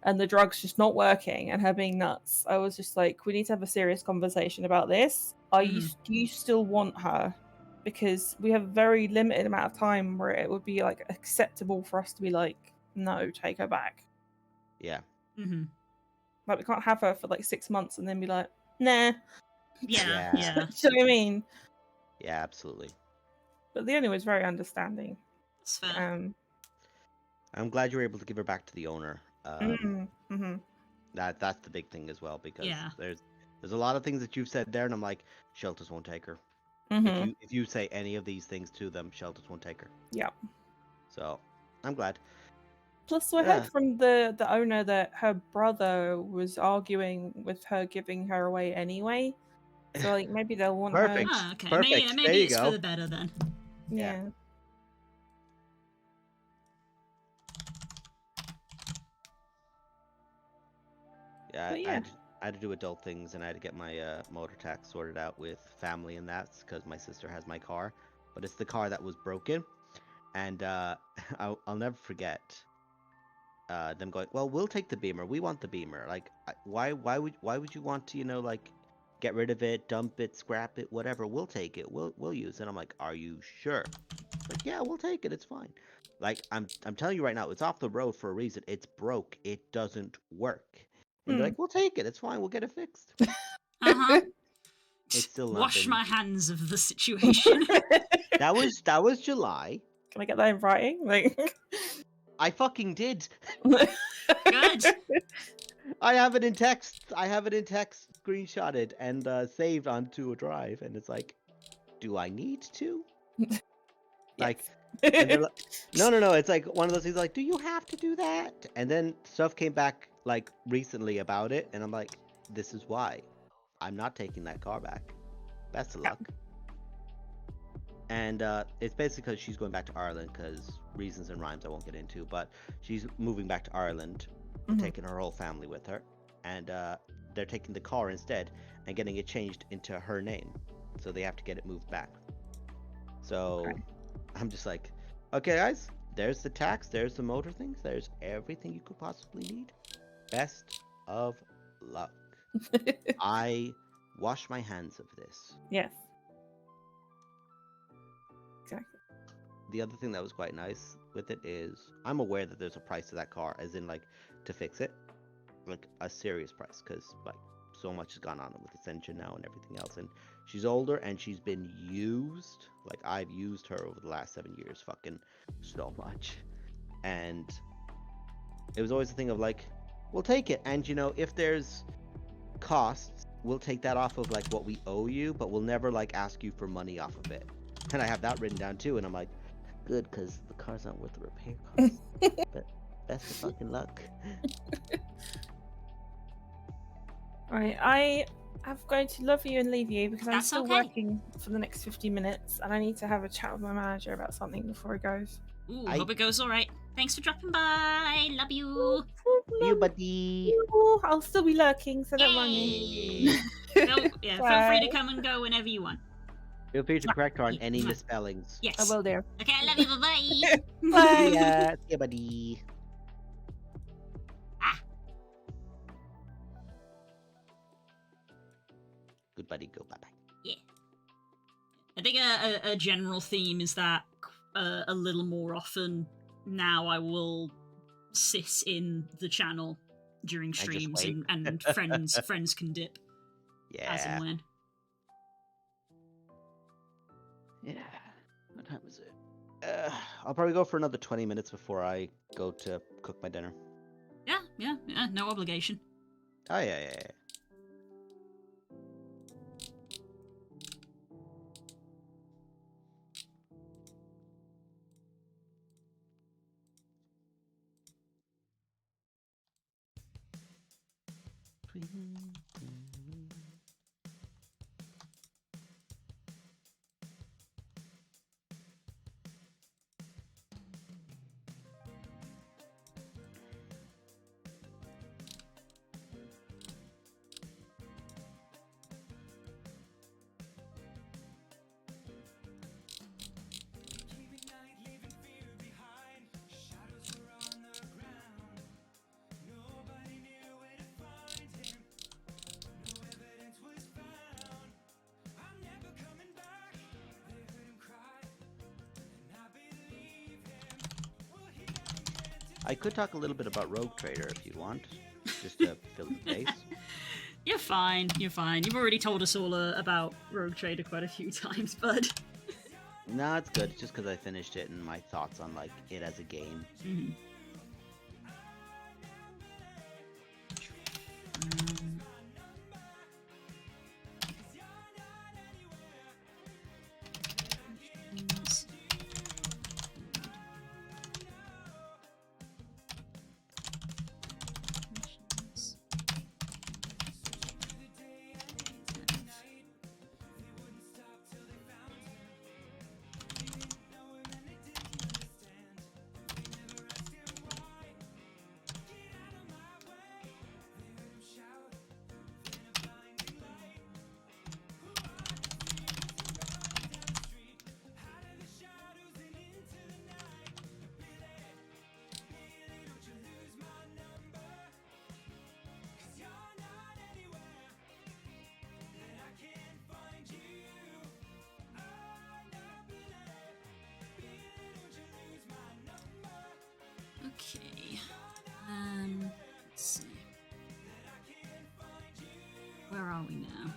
and the drugs just not working and her being nuts, I was just like, we need to have a serious conversation about this. Do you still want her? because we have a very limited amount of time where it would be like acceptable for us to be like, no, take her back. Yeah. Mm-hmm. Like we can't have her for like 6 months and then be like, nah. Yeah, Yeah. yeah. Do you know what I mean? Yeah, absolutely. But Leonie was very understanding. That's fair. I'm glad you were able to give her back to the owner. Mhm. That's the big thing as well, because Yeah. there's a lot of things that you've said there, and I'm like, shelters won't take her. Mhm. If you say any of these things to them, shelters won't take her. Yeah. So I'm glad. Plus, I heard from the owner that her brother was arguing with her giving her away anyway. So like maybe they'll want Perfect. her. Ah, okay. Perfect. Maybe There you it's go. for the better then. Yeah. Yeah, But yeah. I had to do adult things, and I had to get my motor tax sorted out with family, and that's because my sister has my car, but it's the car that was broken, and I'll never forget them going, well, we'll take the Beamer. We want the Beamer. Like, why would you want to, like, get rid of it, dump it, scrap it, whatever? We'll take it. We'll use it. I'm like, are you sure? Like, yeah, we'll take it. It's fine. Like, I'm telling you right now, it's off the road for a reason. It's broke. It doesn't work. And they're like, we'll take it. It's fine. We'll get it fixed. Uh-huh. It's still not Wash been... my hands of the situation. That was July. Can I get that in writing? Like, I fucking did. Good. I have it in text. Screenshotted and saved onto a drive, and it's like, do I need to? Like, and they're like, no. It's like one of those things. Like, do you have to do that? And then stuff came back like recently about it, and I'm like, this is why I'm not taking that car back. Best of luck. And it's basically because she's going back to Ireland because reasons and rhymes I won't get into, but she's moving back to Ireland, taking her whole family with her, and they're taking the car instead and getting it changed into her name, so they have to get it moved back. So I'm just like, okay, guys, there's the tax, there's the motor things, there's everything you could possibly need. Best of luck. I wash my hands of this. Yes. Exactly. The other thing that was quite nice with it is I'm aware that there's a price to that car, as in like to fix it, like a serious price, because like so much has gone on with this engine now and everything else, and she's older and she's been used. Like I've used her over the last 7 years, fucking so much, and it was always a thing of like, we'll take it, and if there's costs, we'll take that off of like what we owe you, but we'll never like ask you for money off of it. And I have that written down too, and I'm like, good, because the car's not worth the repair costs. But best of fucking luck. Right, I am going to love you and leave you because I'm That's still okay. working for the next 50 minutes and I need to have a chat with my manager about something before it goes. Ooh, hope it goes all right. Thanks for dropping by. Love you. You, buddy. I'll still be lurking, so don't mind me. Feel free Bye. to come and go whenever you want. Feel free to correct her on any misspellings. Yes. I will do. Okay, I love you. Bye-bye. Bye. Yeah, see ya, buddy. Good buddy, go bye-bye. Yeah. I think a general theme is that a little more often now I will sit in the channel during just streams wait. and friends can dip as and Yeah. when. Yeah. What time is it? I'll probably go for another 20 minutes before I go to cook my dinner. Yeah, no obligation. Oh, yeah. Keeping night, leaving fear behind. Shadows were on the ground. Nobody knew where to find him. I could talk a little bit about Rogue Trader if you want, just to fill the space. You're fine. You're fine. You've already told us all about Rogue Trader quite a few times, bud. No, it's good. It's just because I finished it and my thoughts on like it as a game. Mhm. Okay. Let's see. Where are we now?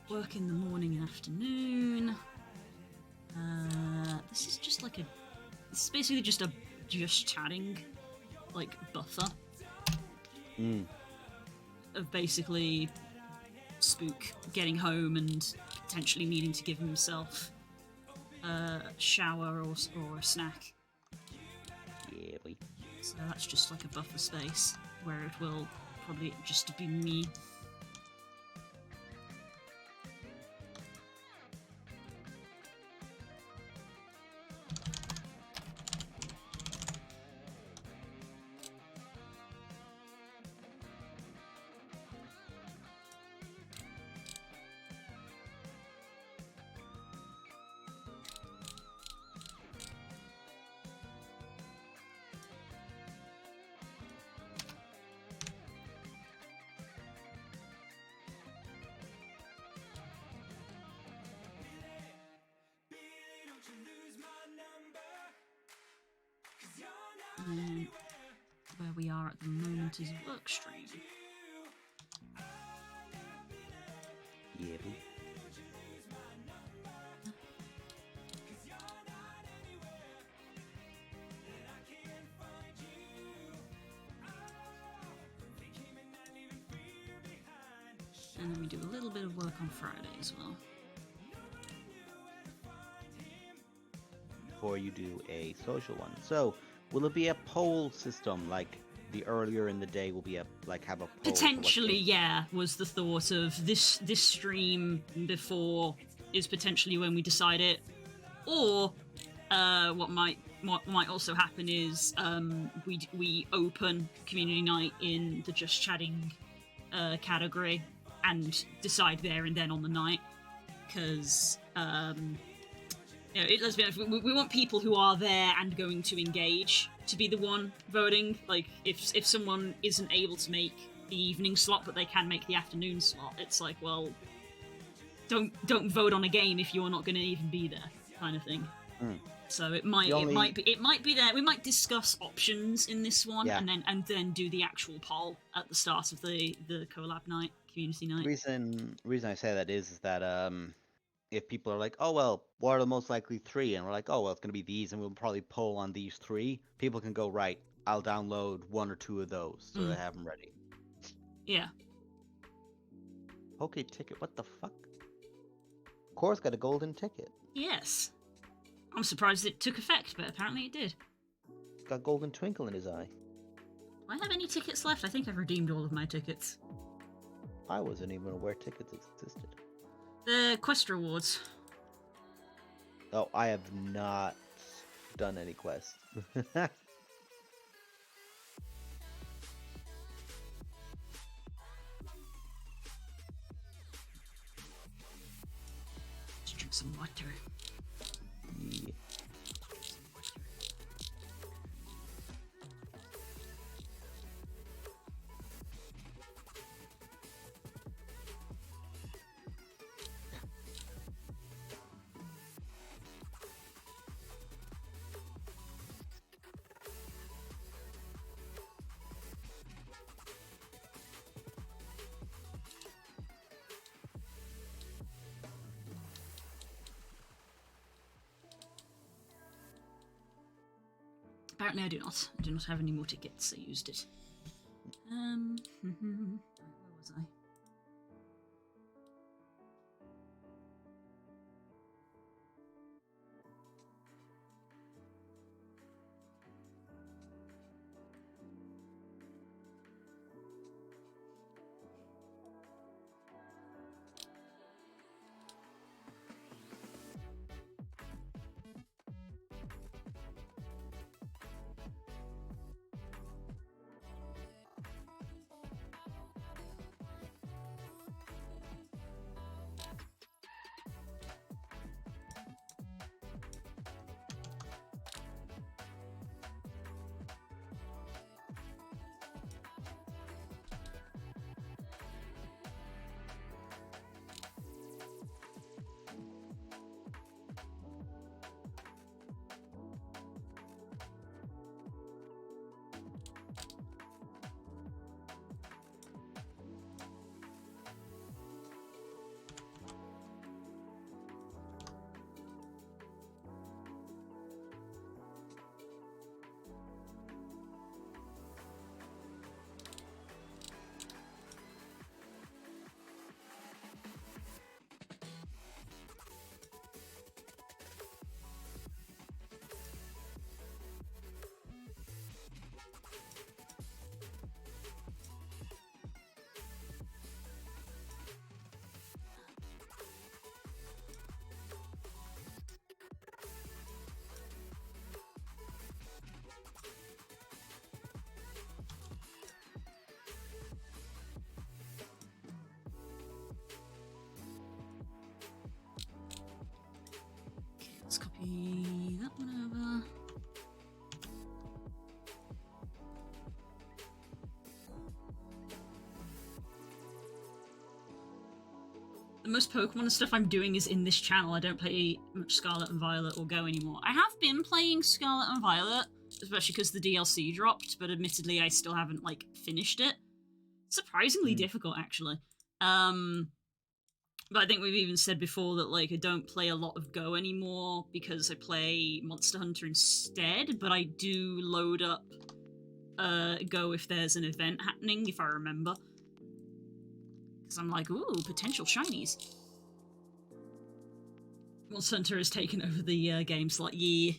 Work in the morning and afternoon. This is just like this is basically just a just chatting, like, buffer of basically Spook getting home and potentially needing to give himself a shower or a snack. Yeah, boy. So that's just like a buffer space where it will probably just be me. And where we are at the moment is work stream. Yeah, boy. And then we do a little bit of work on Friday as well. Before you do a social one. So, will it be a poll system like the earlier in the day will be a have a poll? Potentially, yeah, was the thought of this stream before is potentially when we decide it. Or what might also happen is we open community night in the just chatting category and decide there and then on the night, because let's be honest, we want people who are there and going to engage to be the one voting. Like, if someone isn't able to make the evening slot but they can make the afternoon slot, it's like, well, don't vote on a game if you're not going to even be there, kind of thing. So it might be there. We might discuss options in this one, Yeah. and then do the actual poll at the start of the collab night, community night. Reason I say that is that if people are like, oh well, what are the most likely three, and we're like, oh well, it's gonna be these, and we'll probably poll on these three. People can go, right, I'll download one or two of those so they have them ready. Yeah. Okay, ticket. What the fuck? Core's got a golden ticket. Yes. I'm surprised it took effect, but apparently it did. Got golden twinkle in his eye. Do I have any tickets left? I think I've redeemed all of my tickets. I wasn't even aware tickets existed. The quest rewards. Oh, I have not done any quests. Let's drink some water. Yeah. currently I do not. I do not have any more tickets. I used it. Where was I? Let's copy that one over. The most Pokemon stuff I'm doing is in this channel. I don't play much Scarlet and Violet or Go anymore. I have been playing Scarlet and Violet, especially because the DLC dropped, but admittedly I still haven't, like, finished it. Surprisingly difficult, actually. But I think we've even said before that, like, I don't play a lot of Go anymore because I play Monster Hunter instead, but I do load up Go if there's an event happening, if I remember. Because I'm like, ooh, potential shinies. Monster Hunter has taken over the game slot. Yeah,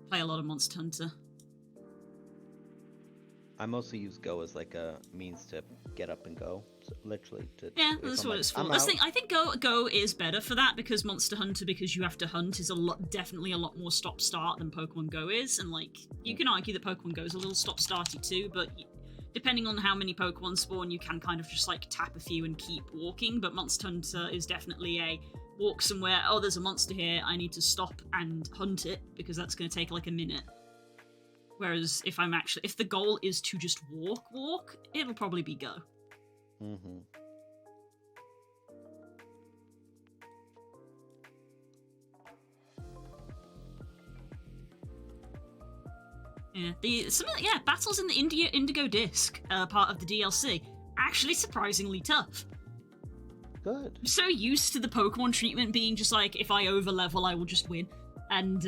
play a lot of Monster Hunter. I mostly use Go as like a means to get up and go, so literally. Yeah, that's what it's for. I think Go is better for that because Monster Hunter, because you have to hunt, is definitely a lot more stop-start than Pokemon Go is, and like you can argue that Pokemon Go is a little stop-starty too, but depending on how many Pokemon spawn, you can kind of just like tap a few and keep walking. But Monster Hunter is definitely a walk somewhere. Oh, there's a monster here. I need to stop and hunt it because that's going to take like a minute. Whereas if the goal is to just walk, it'll probably be Go. Mm-hmm. Yeah, battles in the Indigo Disc, part of the DLC, actually surprisingly tough. Good. I'm so used to the Pokemon treatment being just like, if I overlevel, I will just win. And,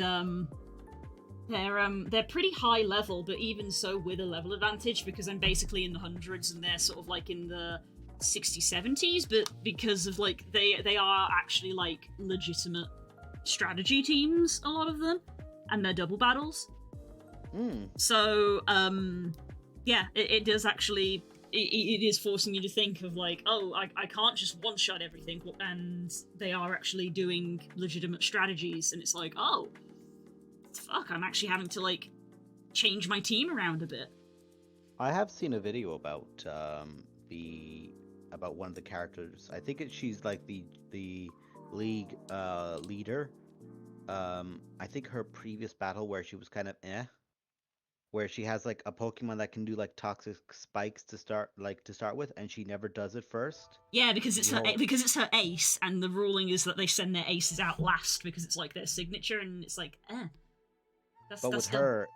they're pretty high level, but even so with a level advantage, because I'm basically in the hundreds and they're sort of like in the 60s, 70s, but because of like, they are actually like legitimate strategy teams, a lot of them, and they're double battles. So, yeah, it does actually, it is forcing you to think of like, oh, I can't just one-shot everything, and they are actually doing legitimate strategies, and it's like, oh, fuck, I'm actually having to, like, change my team around a bit. I have seen a video about about one of the characters. I think she's like the league leader. I think her previous battle where she was kind of where she has like a Pokemon that can do like toxic spikes to start with, and she never does it first. Yeah, because it's her ace, and the ruling is that they send their aces out last because it's like their signature, and it's like, But with her,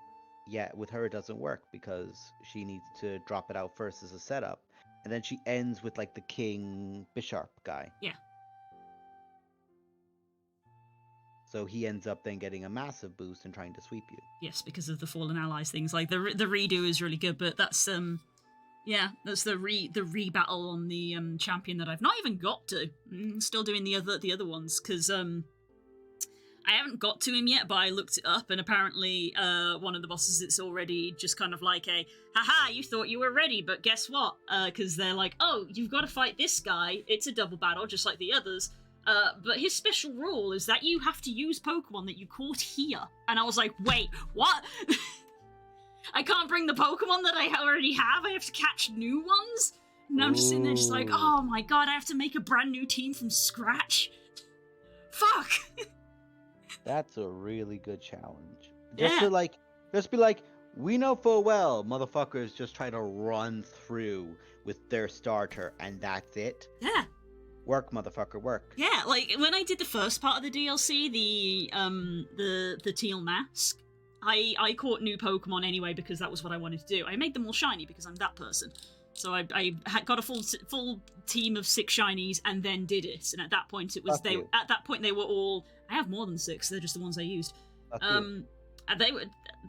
with her it doesn't work because she needs to drop it out first as a setup, and then she ends with like the King Bisharp guy. Yeah. So he ends up then getting a massive boost and trying to sweep you. Yes, because of the fallen allies things. Like the redo is really good, but that's that's the re-battle on the champion that I've not even got to. I'm still doing the other ones because I haven't got to him yet, but I looked it up, and apparently one of the bosses, it's already just kind of like a, haha, you thought you were ready, but guess what? Because they're like, oh, you've got to fight this guy. It's a double battle, just like the others. But his special rule is that you have to use Pokemon that you caught here. And I was like, wait, what? I can't bring the Pokemon that I already have? I have to catch new ones? And I'm just sitting there just like, Ooh. oh my god, I have to make a brand new team from scratch? Fuck! That's a really good challenge. Yeah. Just be like, we know full well motherfuckers just try to run through with their starter and that's it. Yeah. Work, motherfucker, work. Yeah, like when I did the first part of the DLC, the teal mask, I caught new Pokemon anyway because that was what I wanted to do. I made them all shiny because I'm that person. So I had got a full team of 6 shinies and then did it. And at that point it was Fuck you. at that point they were all, I have more than 6. They're just the ones I used. Fuck you. And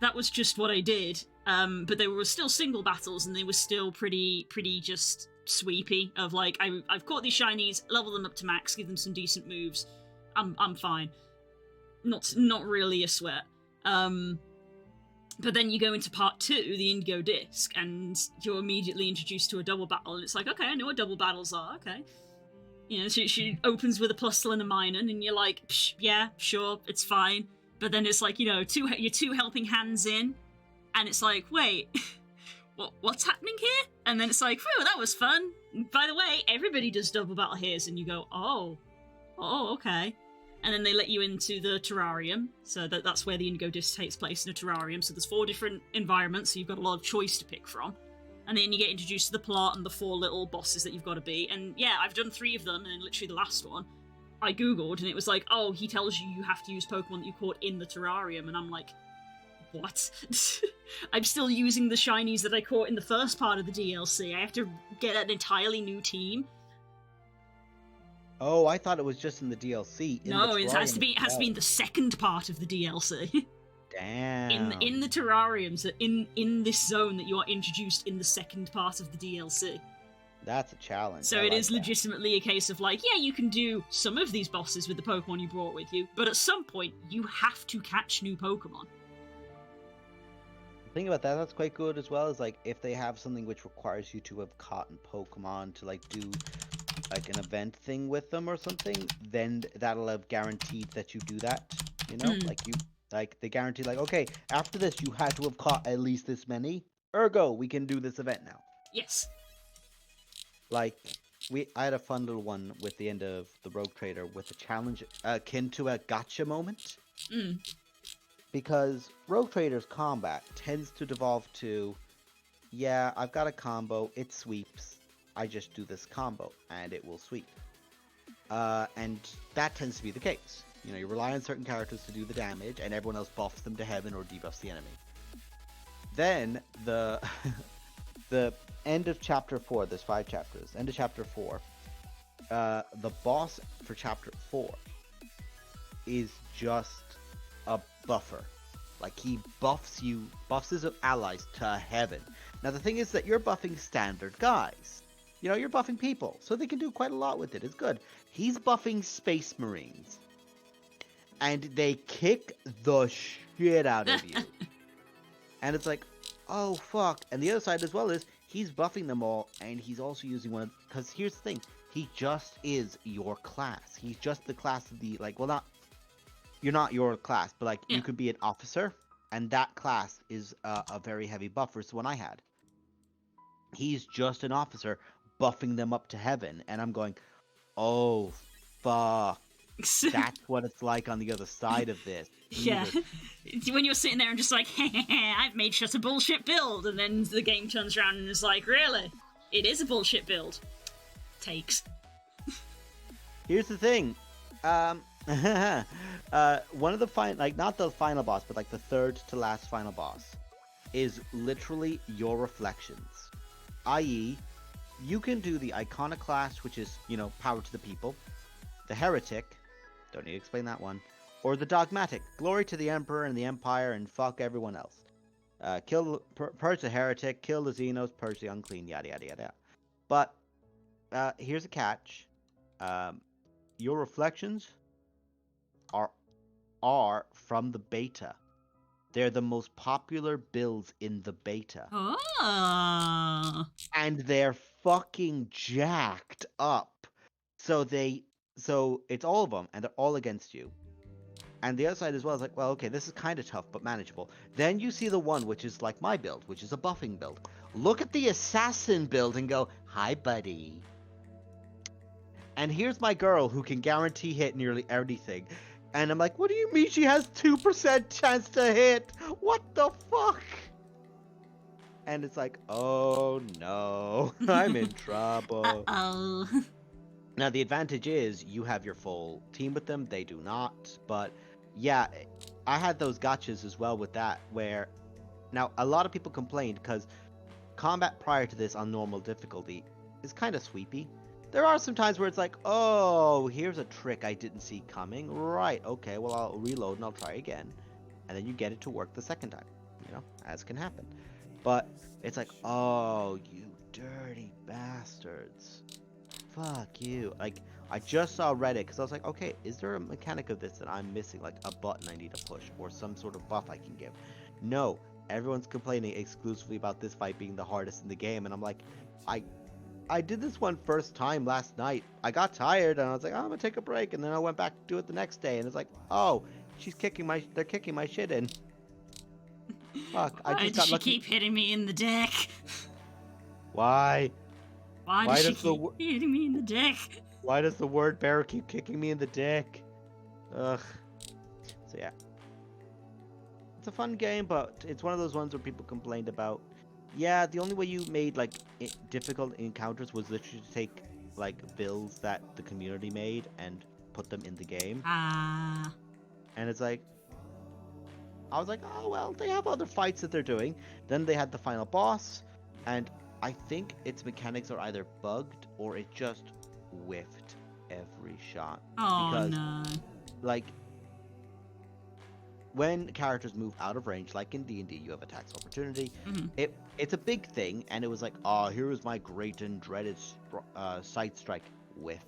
that was just what I did. But they were still single battles and they were still pretty just sweepy of like I've caught these shinies, level them up to max, give them some decent moves. I'm fine. Not really a sweat. But then you go into part 2, the Indigo Disc, and you're immediately introduced to a double battle, and it's like, okay, I know what double battles are, okay. You know, she opens with a Plusle and a Minun, and you're like, psh, yeah, sure, it's fine. But then it's like, you know, you're 2 helping hands in, and it's like, wait, what's happening here? And then it's like, phew, that was fun. And by the way, everybody does double battle here's, and you go, oh, okay. And then they let you into the terrarium, so that's where the Indigo Disc takes place, in a terrarium. So there's 4 different environments, so you've got a lot of choice to pick from. And then you get introduced to the plot and the 4 little bosses that you've got to beat. And yeah, I've done 3 of them, and then literally the last one, I googled, and it was like, oh, he tells you have to use Pokemon that you caught in the terrarium, and I'm like, what? I'm still using the shinies that I caught in the first part of the DLC. I have to get an entirely new team. Oh, I thought it was just in the DLC. No, it has to be in the second part of the DLC. Damn. in the terrariums, in this zone that you are introduced in the second part of the DLC. That's a challenge. So I it like is that. legitimately a case of like, yeah, you can do some of these bosses with the Pokemon you brought with you, but at some point you have to catch new Pokemon. The thing about that that's quite good as well is like if they have something which requires you to have caught Pokemon to like do like an event thing with them or something, then that'll have guaranteed that you do that. You know, like they guarantee like, okay, after this you had to have caught at least this many. Ergo, we can do this event now. Yes. Like I had a fun little one with the end of the Rogue Trader with a challenge akin to a gotcha moment. Because Rogue Trader's combat tends to devolve to, yeah, I've got a combo, it sweeps. I just do this combo, and it will sweep. And that tends to be the case. You know, you rely on certain characters to do the damage, and everyone else buffs them to heaven or debuffs the enemy. Then, the end of Chapter 4, there's 5 chapters, end of Chapter 4, the boss for Chapter 4 is just a buffer. Like, he buffs his allies to heaven. Now, the thing is that you're buffing standard guys. You know, you're buffing people, so they can do quite a lot with it. It's good. He's buffing Space Marines. And they kick the shit out of you. And it's like, oh, fuck. And the other side as well is, he's buffing them all, and he's also using one of... Because here's the thing. He just is your class. He's just the class of the... Like, well, not... You're not your class, but, like, you could be an officer, and that class is a very heavy buffer. So when I had... He's just an officer buffing them up to heaven, and I'm going, oh, fuck. That's what it's like on the other side of this. Yeah. Jesus. When you're sitting there and just like, I've made such a bullshit build, and then the game turns around and is like, really? It is a bullshit build. Takes. Here's the thing. One of the not the final boss, but like the third to last final boss is literally your reflections. I.e., you can do the Iconoclast, which is, you know, power to the people. The Heretic, don't need to explain that one. Or the dogmatic, glory to the Emperor and the Empire and fuck everyone else. Purge the heretic, kill the Xenos, purge the unclean, yada yada yada. But here's a catch. Your reflections are from the beta. They're the most popular builds in the beta. Oh. And they're fucking jacked up. So it's all of them, and they're all against you. And the other side as well is like, well, okay, this is kind of tough, but manageable. Then you see the one, which is like my build, which is a buffing build. Look at the assassin build and go, hi, buddy. And here's my girl who can guarantee hit nearly everything. And I'm like, what do you mean she has 2% chance to hit? What the fuck? And it's like, oh no, I'm in trouble. Uh-oh. Now, the advantage is you have your full team with them. They do not. But yeah, I had those gotchas as well with that, where now a lot of people complained because combat prior to this on normal difficulty is kind of sweepy. There are some times where it's like, oh, here's a trick I didn't see coming. Right, okay, well, I'll reload and I'll try again. And then you get it to work the second time, you know, as can happen. But it's like, oh, you dirty bastards. Fuck you. Like, I just saw Reddit because I was like, okay, is there a mechanic of this that I'm missing? Like a button I need to push or some sort of buff I can give? No, everyone's complaining exclusively about this fight being the hardest in the game. And I'm like, I did this one first time last night. I got tired and I was like, oh, I'm gonna take a break. And then I went back to do it the next day. And it's like, oh, they're kicking my shit in. Fuck, I Why just does got she lucky. keep hitting me in the dick? Why? Why Why does she does the keep hitting me in the dick? Why does the word bearer keep kicking me in the dick? Ugh. So yeah. It's a fun game, but it's one of those ones where people complained about. Yeah, the only way you made like difficult encounters was literally to take like builds that the community made and put them in the game. Ah. And it's like, I was like, oh well, they have other fights that they're doing. Then they had the final boss, and I think its mechanics are either bugged or it just whiffed every shot. Oh Because, no. like, when characters move out of range, like in D&D, you have attacks of opportunity. Mhm. It's a big thing, and it was like, oh, here is my great and dreaded sight strike. Whiff.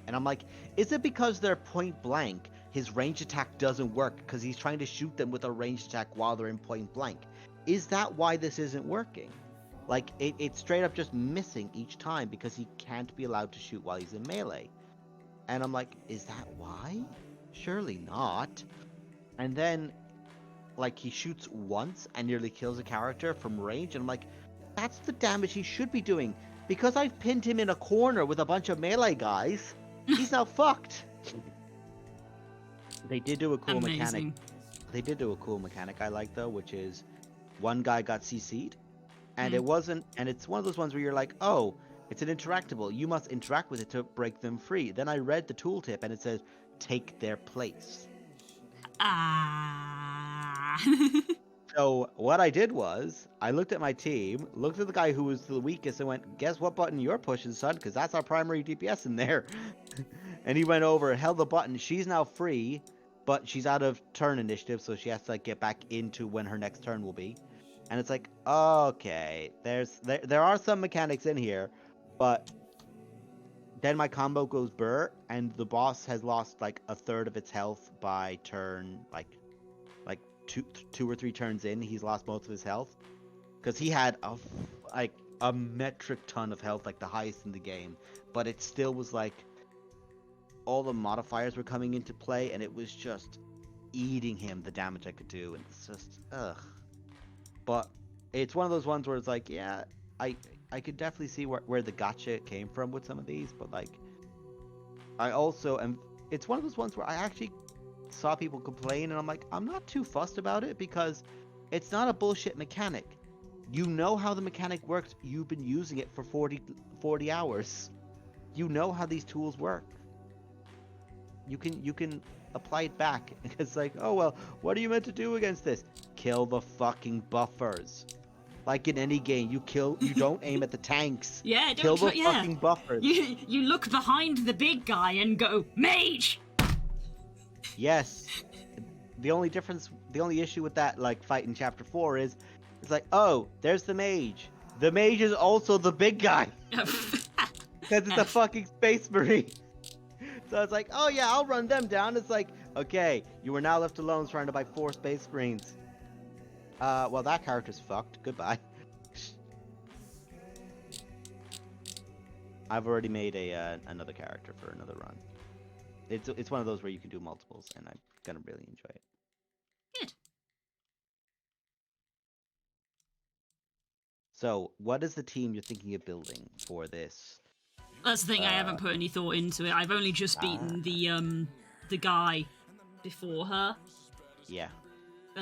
And I'm like, is it because they're point blank, his range attack doesn't work because he's trying to shoot them with a ranged attack while they're in point blank? Is that why this isn't working? Like, it's straight up just missing each time because he can't be allowed to shoot while he's in melee. And I'm like, is that why? Surely not. And then, like, he shoots once and nearly kills a character from range, and I'm like, that's the damage he should be doing. Because I've pinned him in a corner with a bunch of melee guys, he's now fucked. They did do a cool mechanic. Amazing. They did do a cool mechanic I like though, which is one guy got CC'd, and it wasn't, and it's one of those ones where you're like, oh, it's an interactable. You must interact with it to break them free. Then I read the tooltip and it says, take their place. Ah. So what I did was, I looked at my team, looked at the guy who was the weakest, and went, guess what button you're pushing, son? Because that's our primary DPS in there. And he went over, held the button. She's now free, but she's out of turn initiative, so she has to like get back into when her next turn will be. And it's like, okay, there are some mechanics in here, but then my combo goes burr, and the boss has lost like a third of its health by turn, like two or three turns in. He's lost most of his health because he had a metric ton of health, like the highest in the game, but it still was like all the modifiers were coming into play, and it was just eating him the damage I could do, and it's just ugh. But it's one of those ones where it's like, yeah, I could definitely see where the gotcha came from with some of these, but like I also am. It's one of those ones where I actually saw people complain, and I'm like, I'm not too fussed about it because it's not a bullshit mechanic. You know how the mechanic works. You've been using it for 40 hours. You know how these tools work. You can apply it back. It's like, oh well, what are you meant to do against this? Kill the fucking buffers. Like in any game, you don't aim at the tanks. Yeah, Kill don't the fucking buffers. You look behind the big guy and go, mage! Yes. The only issue with that like fight in chapter 4 is it's like, oh, there's the mage. The mage is also the big guy because it's a fucking space marine. So it's like, oh yeah, I'll run them down. It's like, okay, you are now left alone trying to buy 4 space marines. Well, that character's fucked. Goodbye. I've already made another character for another run. It's one of those where you can do multiples, and I'm gonna really enjoy it. Good. So, what is the team you're thinking of building for this? That's the thing. I haven't put any thought into it. I've only just beaten the guy before her. Yeah.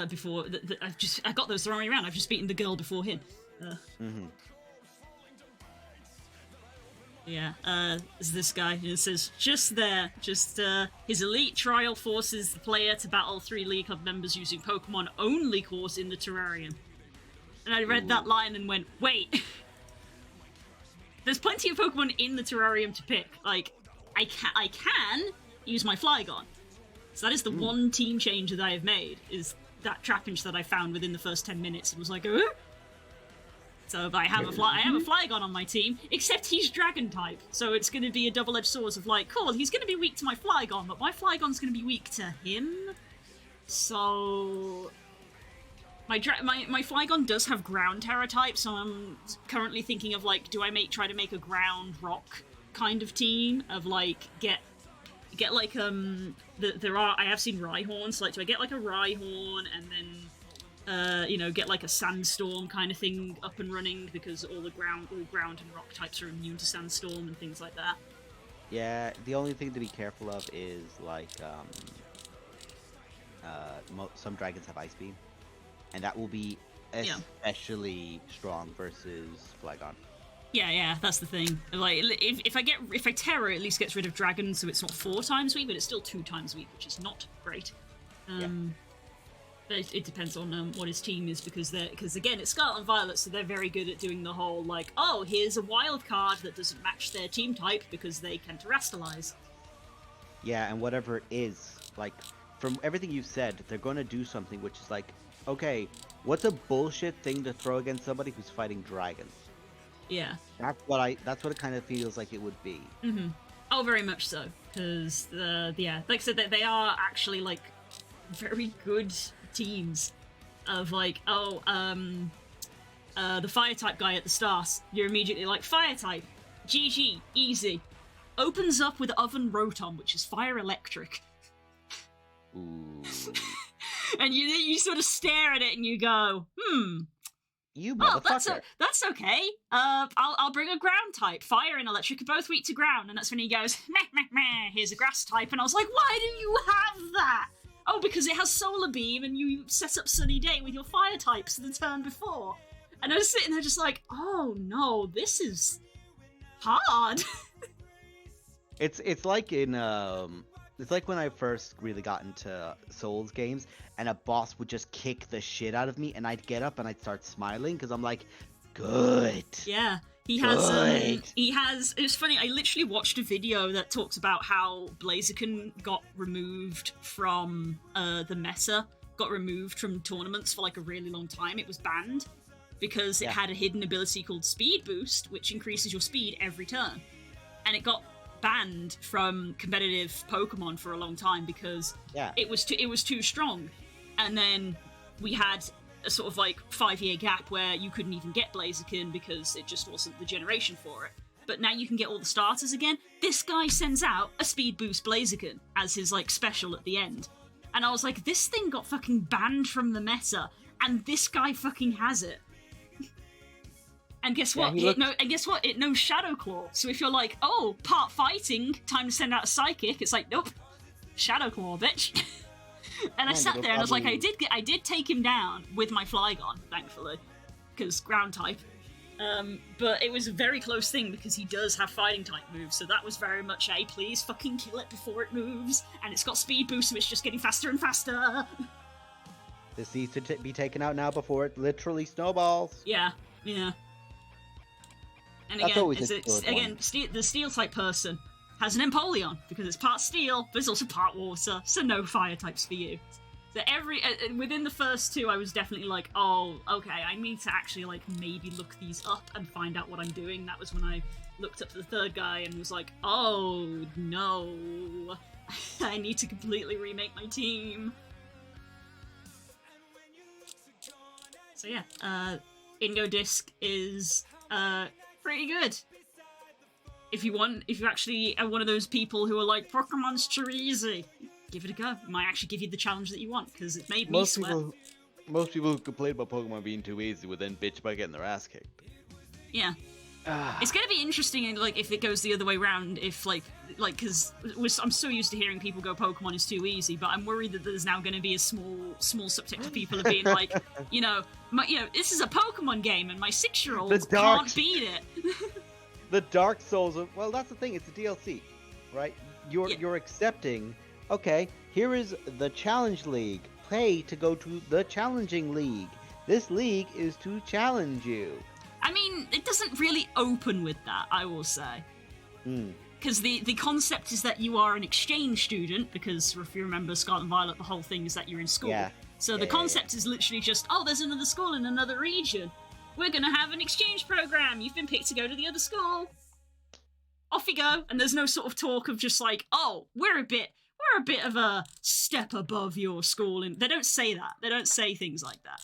Before I got those the wrong way around. I've just beaten the girl before him. Yeah, is this guy, and it says, just there, his elite trial forces the player to battle 3 League Club members using Pokemon only course in the terrarium. And I read that line and went, wait, there's plenty of Pokemon in the terrarium to pick. Like, I can use my Flygon. So that is the one team change that I have made, is that Trapinch that I found within the first 10 minutes and was like, oh. So but I have a Flygon on my team, except he's Dragon type, so it's going to be a double-edged sword of like, cool, he's going to be weak to my Flygon, but my Flygon's going to be weak to him. So my Flygon does have Ground Terror type, so I'm currently thinking of like, do I try to make a Ground Rock kind of team of like get like I have seen Rhyhorn, so like do I get like a Rhyhorn and then get like a Sandstorm kind of thing up and running because all ground and rock types are immune to Sandstorm and things like that. Yeah, the only thing to be careful of is like some dragons have Ice Beam, and that will be especially strong versus Flygon. Yeah, that's the thing. Like if I Terror, it at least gets rid of dragons, so it's not 4 times weak, but it's still 2 times weak, which is not great. It depends on what his team is, because again, it's Scarlet and Violet, so they're very good at doing the whole like, oh, here's a wild card that doesn't match their team type because they can terrestrialize. Yeah, and whatever it is, like from everything you've said, they're going to do something which is like, okay, what's a bullshit thing to throw against somebody who's fighting dragons? Yeah. That's what it kind of feels like it would be. Mm-hmm. Oh, very much so, because like I said, they are actually like very good teams of like, the fire type guy at the start, you're immediately like, fire type, GG, easy. Opens up with Oven Rotom, which is fire electric. Ooh. And you sort of stare at it and you go, You motherfucker. That's okay. I'll bring a ground type. Fire and electric are both weak to ground, and that's when he goes, meh, meh, meh, here's a grass type, and I was like, why do you have that? Oh, because it has Solar Beam, and you set up Sunny Day with your fire types the turn before. And I was sitting there just like, oh no, this is hard. It's like in it's like when I first really got into Souls games, and a boss would just kick the shit out of me, and I'd get up and I'd start smiling because I'm like, good. Yeah. He has, it's funny, I literally watched a video that talks about how Blaziken got removed from the meta, got removed from tournaments for like a really long time. It was banned because it had a hidden ability called Speed Boost, which increases your speed every turn. And it got banned from competitive Pokemon for a long time because it was too strong. And then we had a sort of like 5-year gap where you couldn't even get Blaziken because it just wasn't the generation for it. But now you can get all the starters again. This guy sends out a Speed Boost Blaziken as his like special at the end. And I was like, this thing got fucking banned from the meta, and this guy fucking has it. And guess what? It knows Shadow Claw. So if you're like, oh, part fighting, time to send out a Psychic, it's like, nope, Shadow Claw, bitch. And I sat there and I was like, I did take him down with my Flygon, thankfully, because ground type. But it was a very close thing because he does have fighting type moves, so that was very much a please fucking kill it before it moves, and it's got speed boost, so it's just getting faster and faster. This needs to be taken out now before it literally snowballs. Yeah. And That's again, always the steel type person has an Empoleon, because it's part steel, but it's also part water, so no fire types for you. So within the first two, I was definitely like, oh, okay, I need to actually, like, maybe look these up and find out what I'm doing. That was when I looked up to the third guy and was like, oh, no. I need to completely remake my team. So yeah, Ingo Disc is, pretty good. If you actually are one of those people who are like, Pokemon's too easy, give it a go. It might actually give you the challenge that you want, because it made me sweat. Most people who complain about Pokemon being too easy would then bitch about getting their ass kicked. Yeah. It's gonna be interesting, like, if it goes the other way around, if, because I'm so used to hearing people go, Pokemon is too easy, but I'm worried that there's now gonna be a small subsect of people of being like, this is a Pokemon game, and my 6-year-old can't beat it. The Dark Souls of, well, that's the thing, it's a DLC, right? You're accepting, okay, here is the Challenge League. Pay to go to the Challenging League. This league is to challenge you. I mean, it doesn't really open with that, I will say. Because the concept is that you are an exchange student, because if you remember Scarlet and Violet, the whole thing is that you're in school. Yeah. So the concept is literally just, oh, there's another school in another region. We're going to have an exchange program. You've been picked to go to the other school. Off you go. And there's no sort of talk of just like, oh, we're a bit of a step above your school. And they don't say that. They don't say things like that.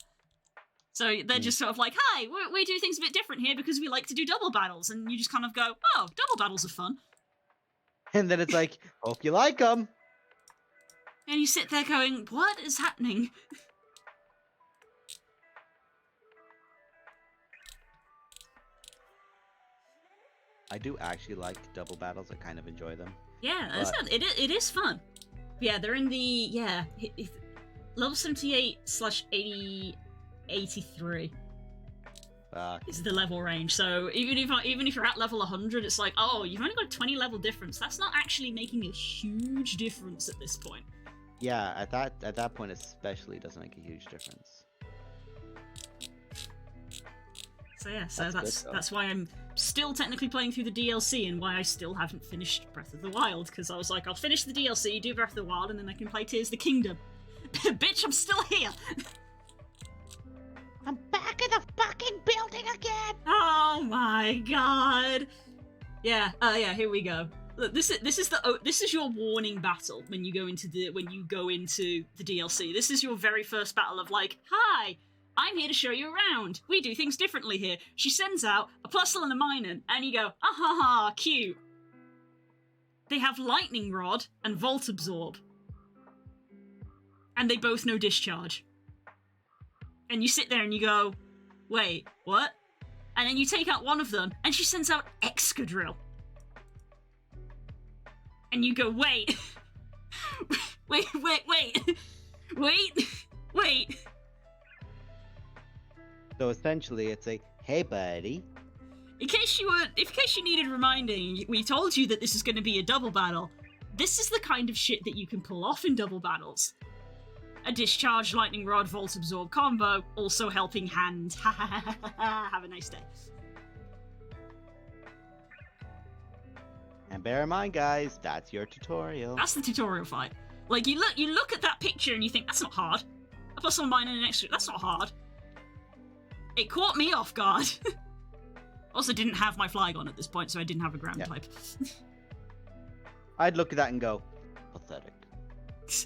So they're just sort of like, hi, we do things a bit different here because we like to do double battles. And you just kind of go, oh, double battles are fun. And then it's like, hope you like them. And you sit there going, what is happening? I do actually like double battles. I kind of enjoy them. Yeah, it is fun. Yeah, they're in the, level 78/80. 83 is the level range. So even if you're at level 100, it's like, oh, you've only got a 20 level difference. That's not actually making a huge difference at this point. Yeah, at that point especially, it doesn't make a huge difference. So yeah, that's why I'm still technically playing through the DLC, and why I still haven't finished Breath of the Wild, because I was like, I'll finish the DLC, do Breath of the Wild, and then I can play Tears of the Kingdom. Bitch, I'm still here. I'm back in the fucking building again! Oh my god! Yeah, here we go. Look, this is your warning battle when you go into the DLC. This is your very first battle of like, hi, I'm here to show you around. We do things differently here. She sends out a Plusle and a Minun, and you go, ah ha ha, cute. They have Lightning Rod and Volt Absorb. And they both know Discharge. And you sit there and you go, wait, what? And then you take out one of them, and she sends out Excadrill. And you go, wait. wait. So essentially, it's a, hey buddy. In case you needed reminding, we told you that this is going to be a double battle. This is the kind of shit that you can pull off in double battles. A Discharge, Lightning Rod, Volt Absorb combo, also helping hand. Have a nice day. And bear in mind, guys, that's your tutorial. That's the tutorial fight. Like, you look at that picture and you think, that's not hard. A plus one Minun and an extra, that's not hard. It caught me off guard. Also didn't have my Flygon at this point, so I didn't have a ground type. I'd look at that and go, pathetic.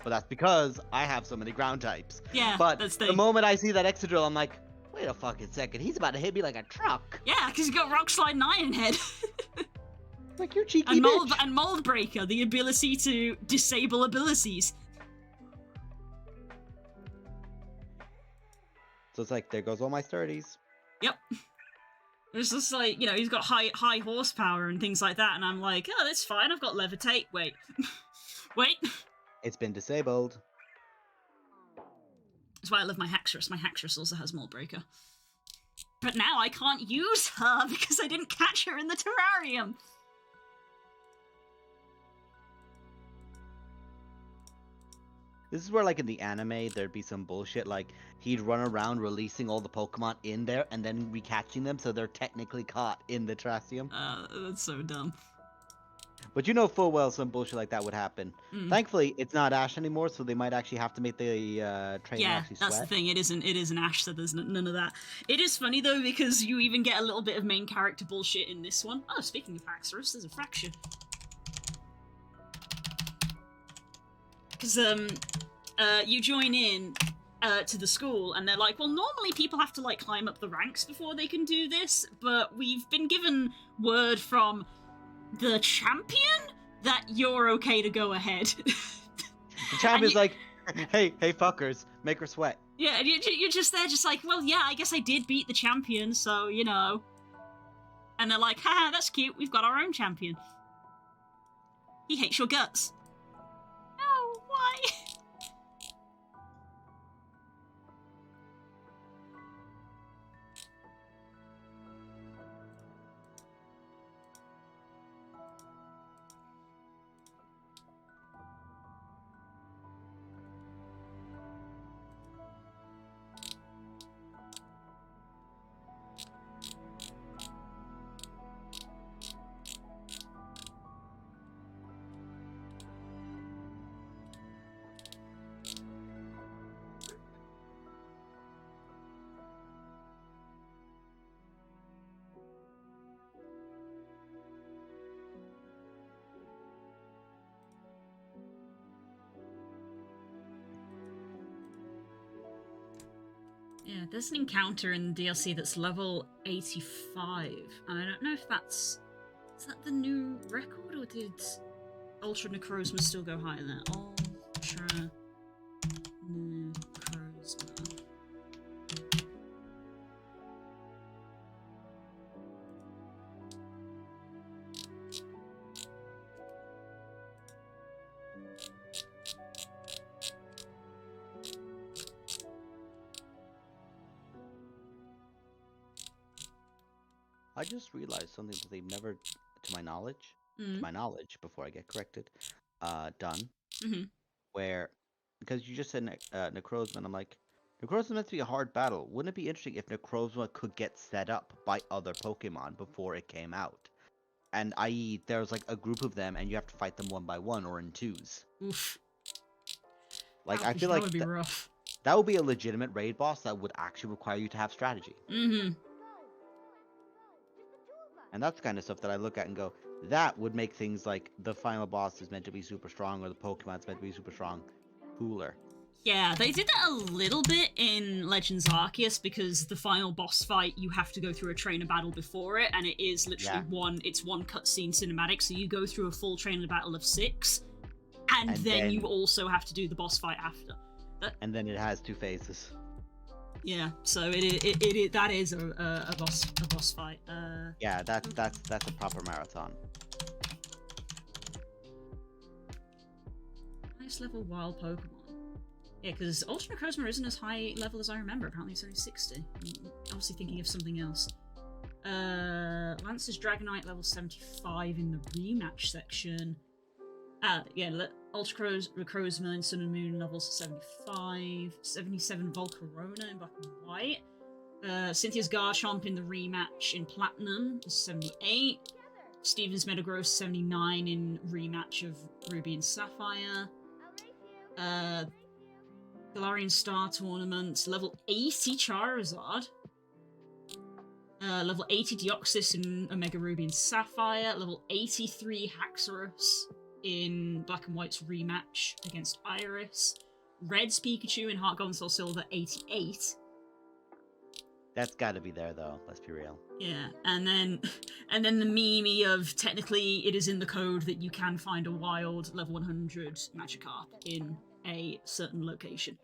But that's because I have so many ground types. Yeah, but that's the moment I see that Excadrill, I'm like, wait a fucking second, he's about to hit me like a truck. Yeah, because he's got Rock Slide and Iron Head. Like, you cheeky and bitch. And Mold Breaker, the ability to disable abilities. So it's like, there goes all my sturdies. Yep. It's just like, he's got high horsepower and things like that, and I'm like, oh, that's fine, I've got Levitate. Wait. Wait. It's been disabled. That's why I love my Haxorus. My Haxorus also has Mold Breaker. But now I can't use her because I didn't catch her in the terrarium. This is where, like, in the anime, there'd be some bullshit, like, he'd run around releasing all the Pokemon in there and then recatching them so they're technically caught in the terrarium. That's so dumb. But you know full well some bullshit like that would happen. Mm. Thankfully, it's not Ash anymore, so they might actually have to make the trainer Yeah, actually that's sweat. the thing. It isn't Ash, so there's none of that. It is funny though because you even get a little bit of main character bullshit in this one. Oh, speaking of Haxorus, there's a fracture. Because you join in to the school, and they're like, well, normally people have to like climb up the ranks before they can do this, but we've been given word from the champion that you're okay to go ahead. The champion's like, hey, fuckers, make her sweat. Yeah, and you're just there, just like, well, yeah, I guess I did beat the champion, so, you know. And they're like, haha, that's cute, we've got our own champion. He hates your guts. No, why? Yeah, there's an encounter in the DLC that's level 85, and I don't know if that's... Is that the new record, or did Ultra Necrozma still go higher than that? Ultra Necrozma. I just realized something that they've never, to my knowledge, before I get corrected, done. Mhm. Where, because you just said Necrozma, I'm like, Necrozma meant to be a hard battle. Wouldn't it be interesting if Necrozma could get set up by other Pokemon before it came out? And i.e., there's like a group of them and you have to fight them one by one or in twos. Oof. Like, That I would- feel that like would be rough. that would be a legitimate raid boss that would actually require you to have strategy. Mm-hmm. And that's the kind of stuff that I look at and go, that would make things like the final boss is meant to be super strong or the Pokemon's meant to be super strong cooler. Yeah, they did that a little bit in Legends Arceus because the final boss fight, you have to go through a trainer battle before it, and it is literally one cutscene cinematic, so you go through a full trainer battle of 6, and then you also have to do the boss fight after. And then it has 2 phases. Yeah, so it that is a boss fight. Yeah, that's a proper marathon. Highest level wild Pokemon. Yeah, because Ultra Necrozma isn't as high level as I remember. Apparently it's only 60. I'm obviously thinking of something else. Lance's Dragonite level 75 in the rematch section. Ultra Necrozma in Sun and Moon levels 75. 77 Volcarona in Black and White. Cynthia's Garchomp in the rematch in Platinum is 78. Steven's Metagross 79 in rematch of Ruby and Sapphire. Galarian Star Tournament, level 80 Charizard. Level 80 Deoxys in Omega Ruby and Sapphire. Level 83 Haxorus in Black and White's rematch against Iris. Red's Pikachu in Heart Gold and Soul Silver 88. That's got to be there though. Let's be real. Yeah, and then the meme of technically it is in the code that you can find a wild level 100 Magikarp in a certain location.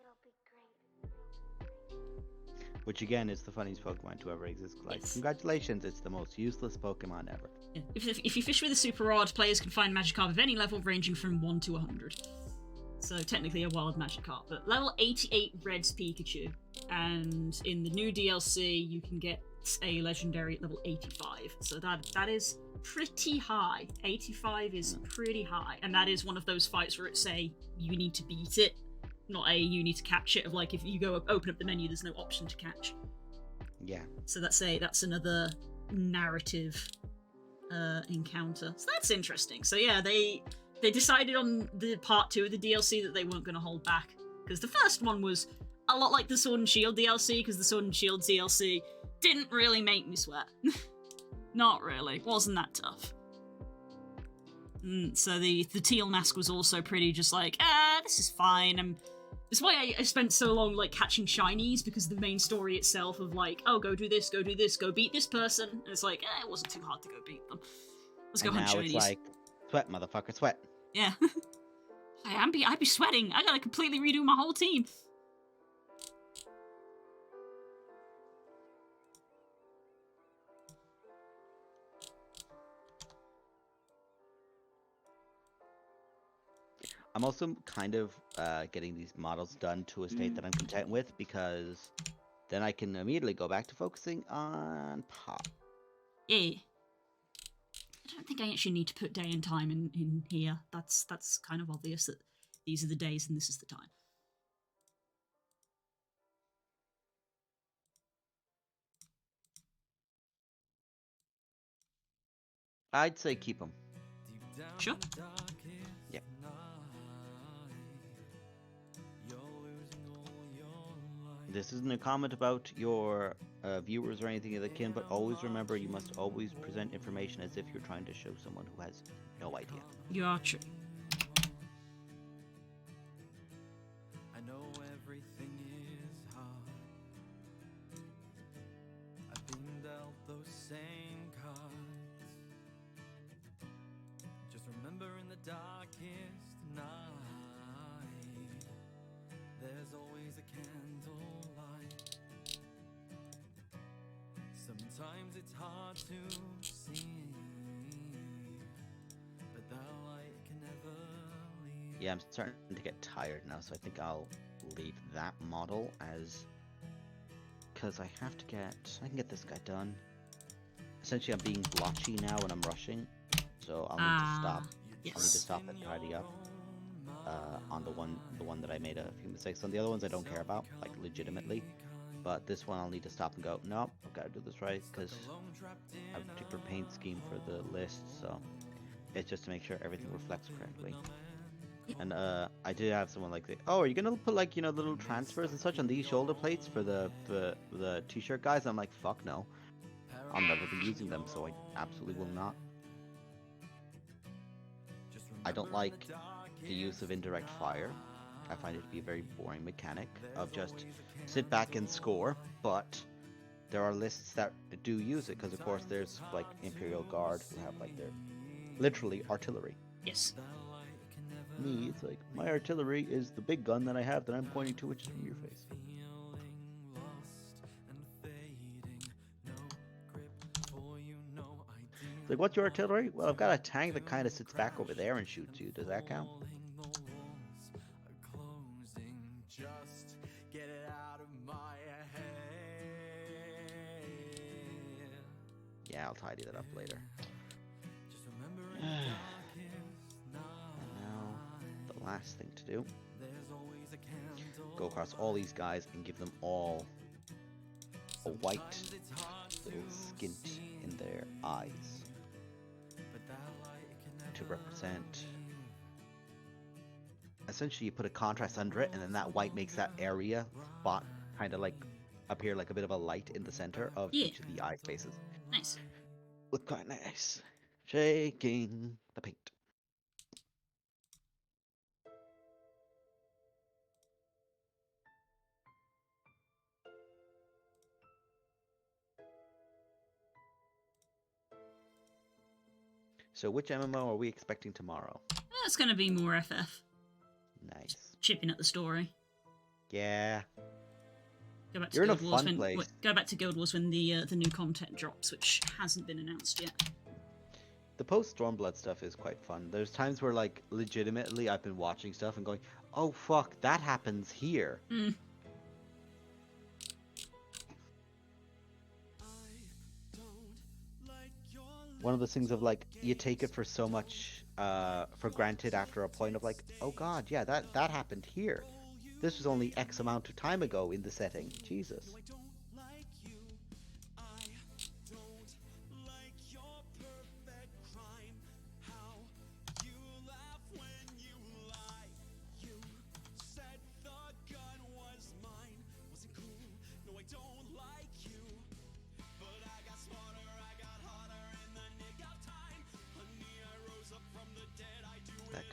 Which again is the funniest Pokemon to ever exist. Like, Yes. congratulations, it's the most useless Pokemon ever. Yeah. If you fish with a super rod, players can find Magikarp of any level ranging from 1 to 100. So technically a wild Magikarp, but level 88 Red's Pikachu. And in the new DLC, you can get a legendary at level 85. So that is pretty high. 85 is pretty high. And that is one of those fights where it's a, you need to beat it, not a, you need to catch it, of like, if you go open up the menu, there's no option to catch. Yeah. So that's another narrative encounter. So that's interesting. So yeah, they decided on the part 2 of the DLC that they weren't going to hold back, because the first one was a lot like the Sword and Shield DLC, because the Sword and Shield DLC didn't really make me sweat. Not really. Wasn't that tough. So the teal mask was also pretty just like, this is fine. That's why I spent so long like catching shinies, because the main story itself of like, oh, go do this, go beat this person. And it's like, it wasn't too hard to go beat them. Let's go And hunt now shinies. it's like, sweat, motherfucker, sweat. Yeah. I'd be sweating. I gotta completely redo my whole team. I'm also kind of getting these models done to a state that I'm content with, because then I can immediately go back to focusing on Pop. Yeah. I don't think I actually need to put day and time in here. That's kind of obvious that these are the days and this is the time. I'd say keep them. Sure. Yep. This isn't a comment about your viewers or anything of the kin, but always remember you must always present information as if you're trying to show someone who has no idea. You are true. I know everything is hard. I've been dealt those same cards. Just remember in the darkest night, there's always a candlelight. Sometimes it's hard to see, but that light can never leave. Yeah, I'm starting to get tired now, so I think I'll leave that model as... because I have to get... I can get this guy done. Essentially, I'm being blotchy now and I'm rushing, so I'll need to stop. I'll need to Yes. stop and tidy up on the one that I made a few mistakes on. The other ones I don't care about, like legitimately. But this one I'll need to stop and go, nope, I've got to do this right, because I have a particular paint scheme for the list, so it's just to make sure everything reflects correctly. And I did have someone like, oh, are you gonna put like, you know, little transfers and such on these shoulder plates for the t-shirt guys? I'm like, fuck no, I'll never be using them, so I absolutely will not. I don't like the use of indirect fire. I find it to be a very boring mechanic of just sit back and score, but there are lists that do use it, because of course there's like Imperial Guard who have like their literally artillery. Yes. Me, it's like, my artillery is the big gun that I have that I'm pointing 2 inches from your face. It's like, what's your artillery? Well, I've got a tank that kind of sits back over there and shoots you. Does that count? Yeah, I'll tidy that up later. And now, the last thing to do, go across all these guys and give them all a white little skint in their eyes to represent. Essentially, you put a contrast under it, and then that white makes that area spot kind of like appear like a bit of a light in the center of each of the eye spaces. Nice. Look quite nice. Shaking the paint. So which MMO are we expecting tomorrow? That's gonna be more FF. Nice. Chipping at the story. Yeah. Go back to You're in a Guild Wars fun when place. go back to Guild Wars when the new content drops, which hasn't been announced yet. The post Stormblood stuff is quite fun. There's times where, like, legitimately I've been watching stuff and going, oh fuck, that happens here. Mm. One of those things of, like, you take it for so much for granted after a point of like, oh god, yeah, that happened here. This was only X amount of time ago in the setting. Jesus.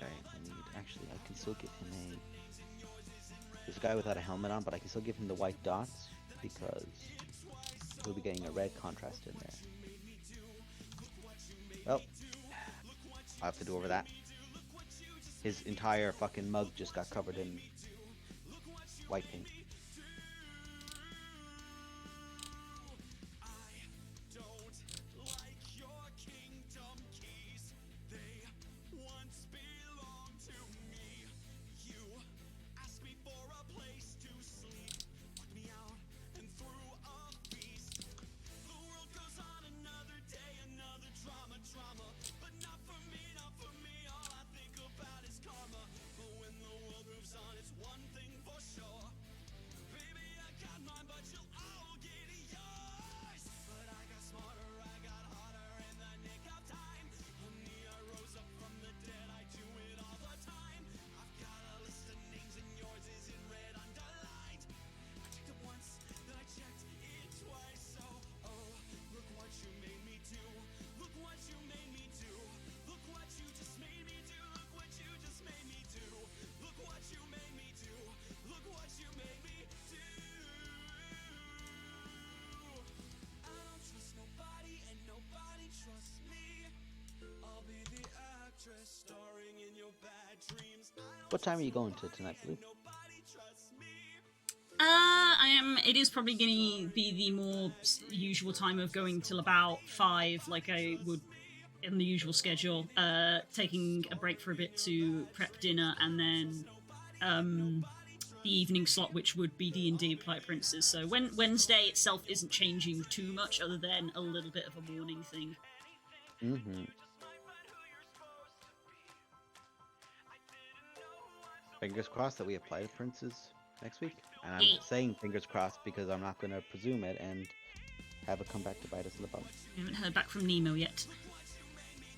guy I need? Actually, I can still give him a... There's a guy without a helmet on, but I can still give him the white dots because we'll be getting a red contrast in there. Well, I have to do over that. His entire fucking mug just got covered in white paint. What time are you going to tonight, Blue? I am. It is probably going to be the more usual time of going till about 5, like I would in the usual schedule. Taking a break for a bit to prep dinner, and then the evening slot, which would be D&D Twilight Princess. So Wednesday itself isn't changing too much, other than a little bit of a morning thing. Mm-hmm. Fingers crossed that we apply to Princes next week. And I'm Yeah. saying fingers crossed because I'm not going to presume it and have it come back to bite us in the bum. I haven't heard back from Nemo yet.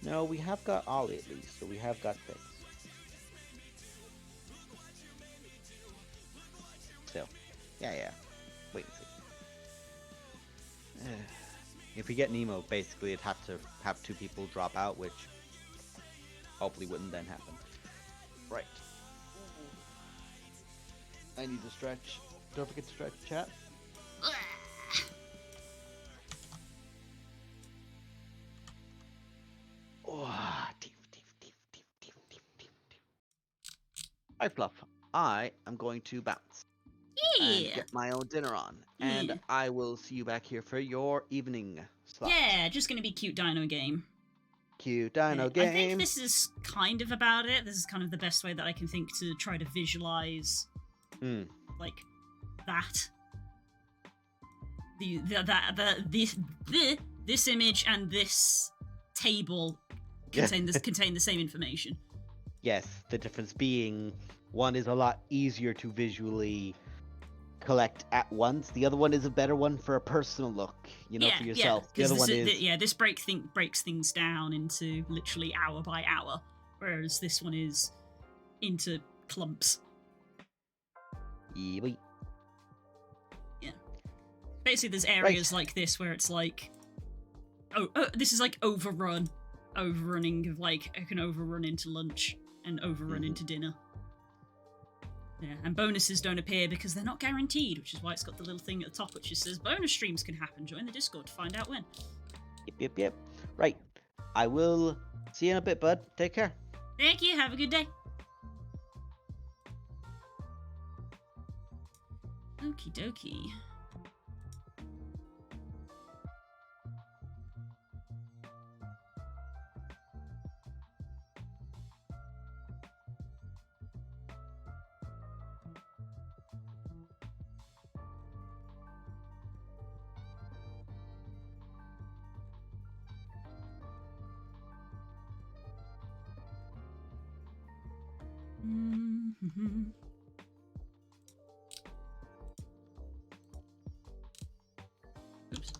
No, we have got Ollie at least, so we have got things. Still, yeah. Wait and see. If we get Nemo, basically it'd have to have 2 people drop out, which hopefully wouldn't then happen. Right. I need to stretch. Don't forget to stretch, chat. Oh, teeth. Alright, Fluff. I am going to bounce and Yeah. get my own dinner on. And Yeah. I will see you back here for your evening slot. Yeah, just gonna be cute dino game. Cute dino I game. think this is kind of about it. This is kind of the best way that I can think to try to visualize like that. This image and this table contain the same information. Yes, the difference being one is a lot easier to visually collect at once. The other one is a better one for a personal look, for yourself. The 'cause other one is this breaks things down into literally hour by hour, whereas this one is into clumps. Yeah. Basically, there's areas like this where it's like, this is like overrunning of like I can overrun into lunch and overrun into dinner. Yeah, and bonuses don't appear because they're not guaranteed, which is why it's got the little thing at the top which just says bonus streams can happen. Join the Discord to find out when. Yep. Right. I will see you in a bit, bud. Take care. Thank you. Have a good day. Okie dokie. Mm-hmm. Oops.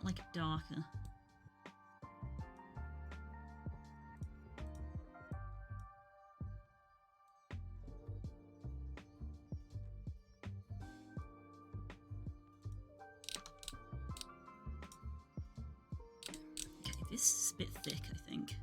I like it darker. Okay, this is a bit thick, I think.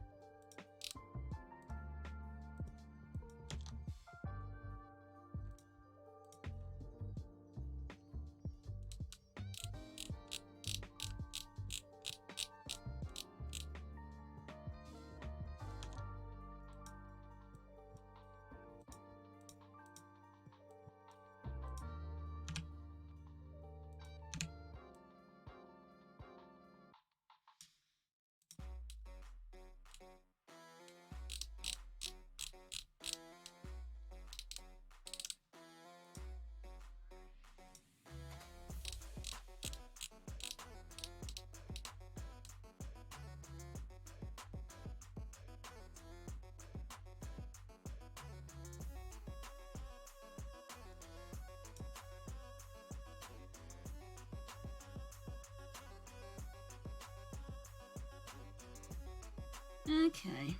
Okay.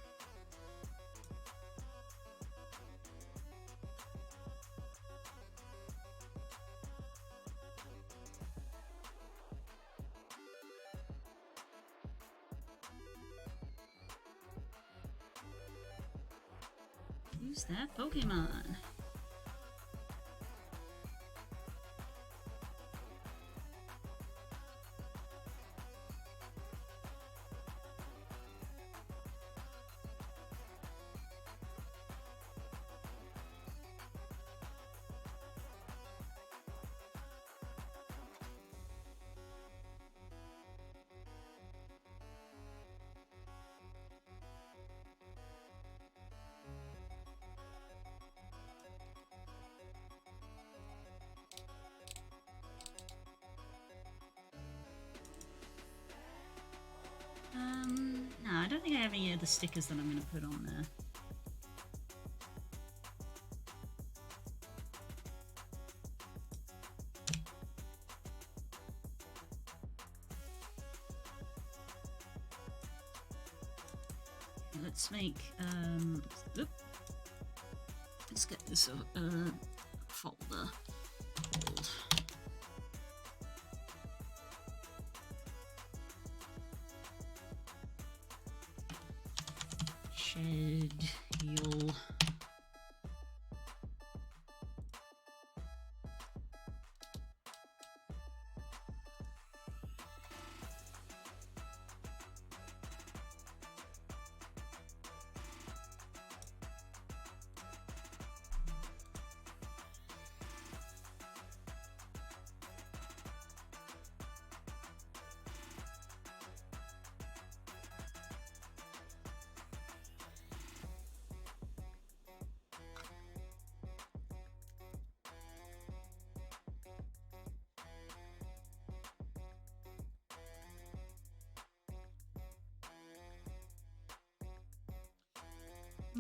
Who's that Pokemon? No, I don't think I have any other stickers that I'm going to put on there. Let's make, oop. Let's get this folder. Old. Schedule.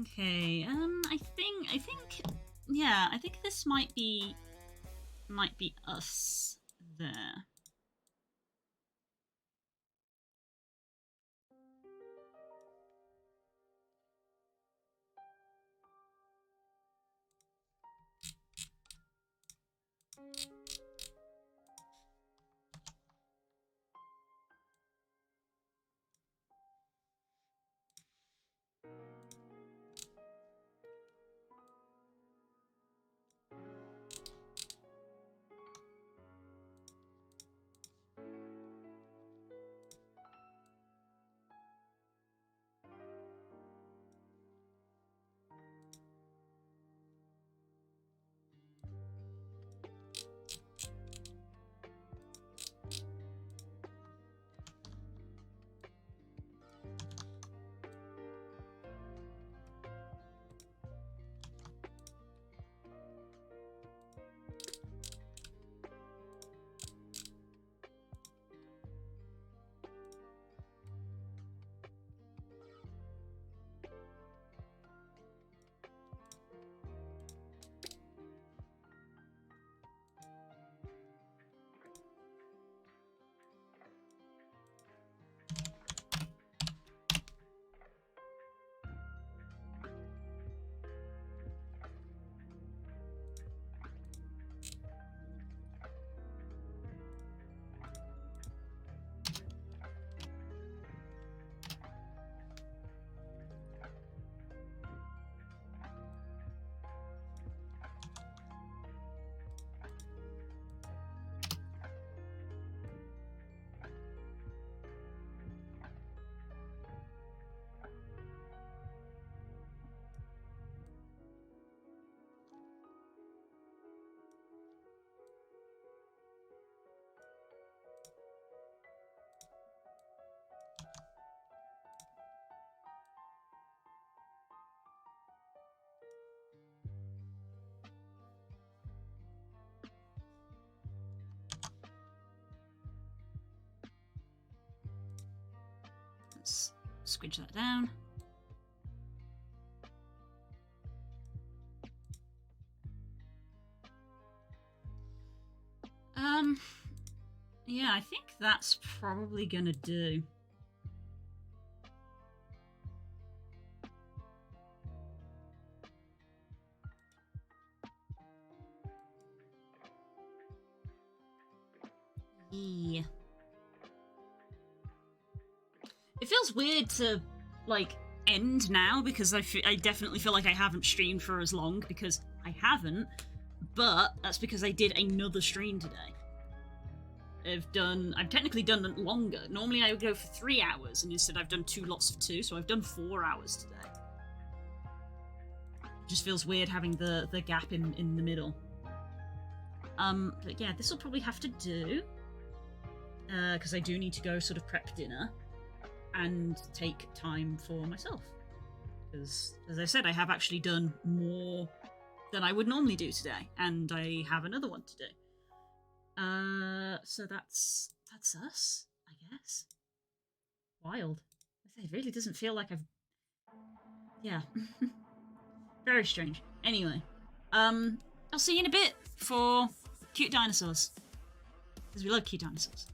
Okay, I think this might be us there. Let's squidge that down. Yeah, I think that's probably gonna do. Yeah. It feels weird to, like, end now because I definitely feel like I haven't streamed for as long because I haven't, but that's because I did another stream today. I've technically done it longer. Normally I would go for 3 hours, and instead I've done 2 lots of 2, so I've done 4 hours today. It just feels weird having the gap in the middle. But yeah, this will probably have to do. Because I do need to go sort of prep dinner and take time for myself. Because, as I said, I have actually done more than I would normally do today, and I have another one to do. So that's us, I guess. Wild. It really doesn't feel like I've... Yeah. Very strange. Anyway, I'll see you in a bit for cute dinosaurs. Because we love cute dinosaurs.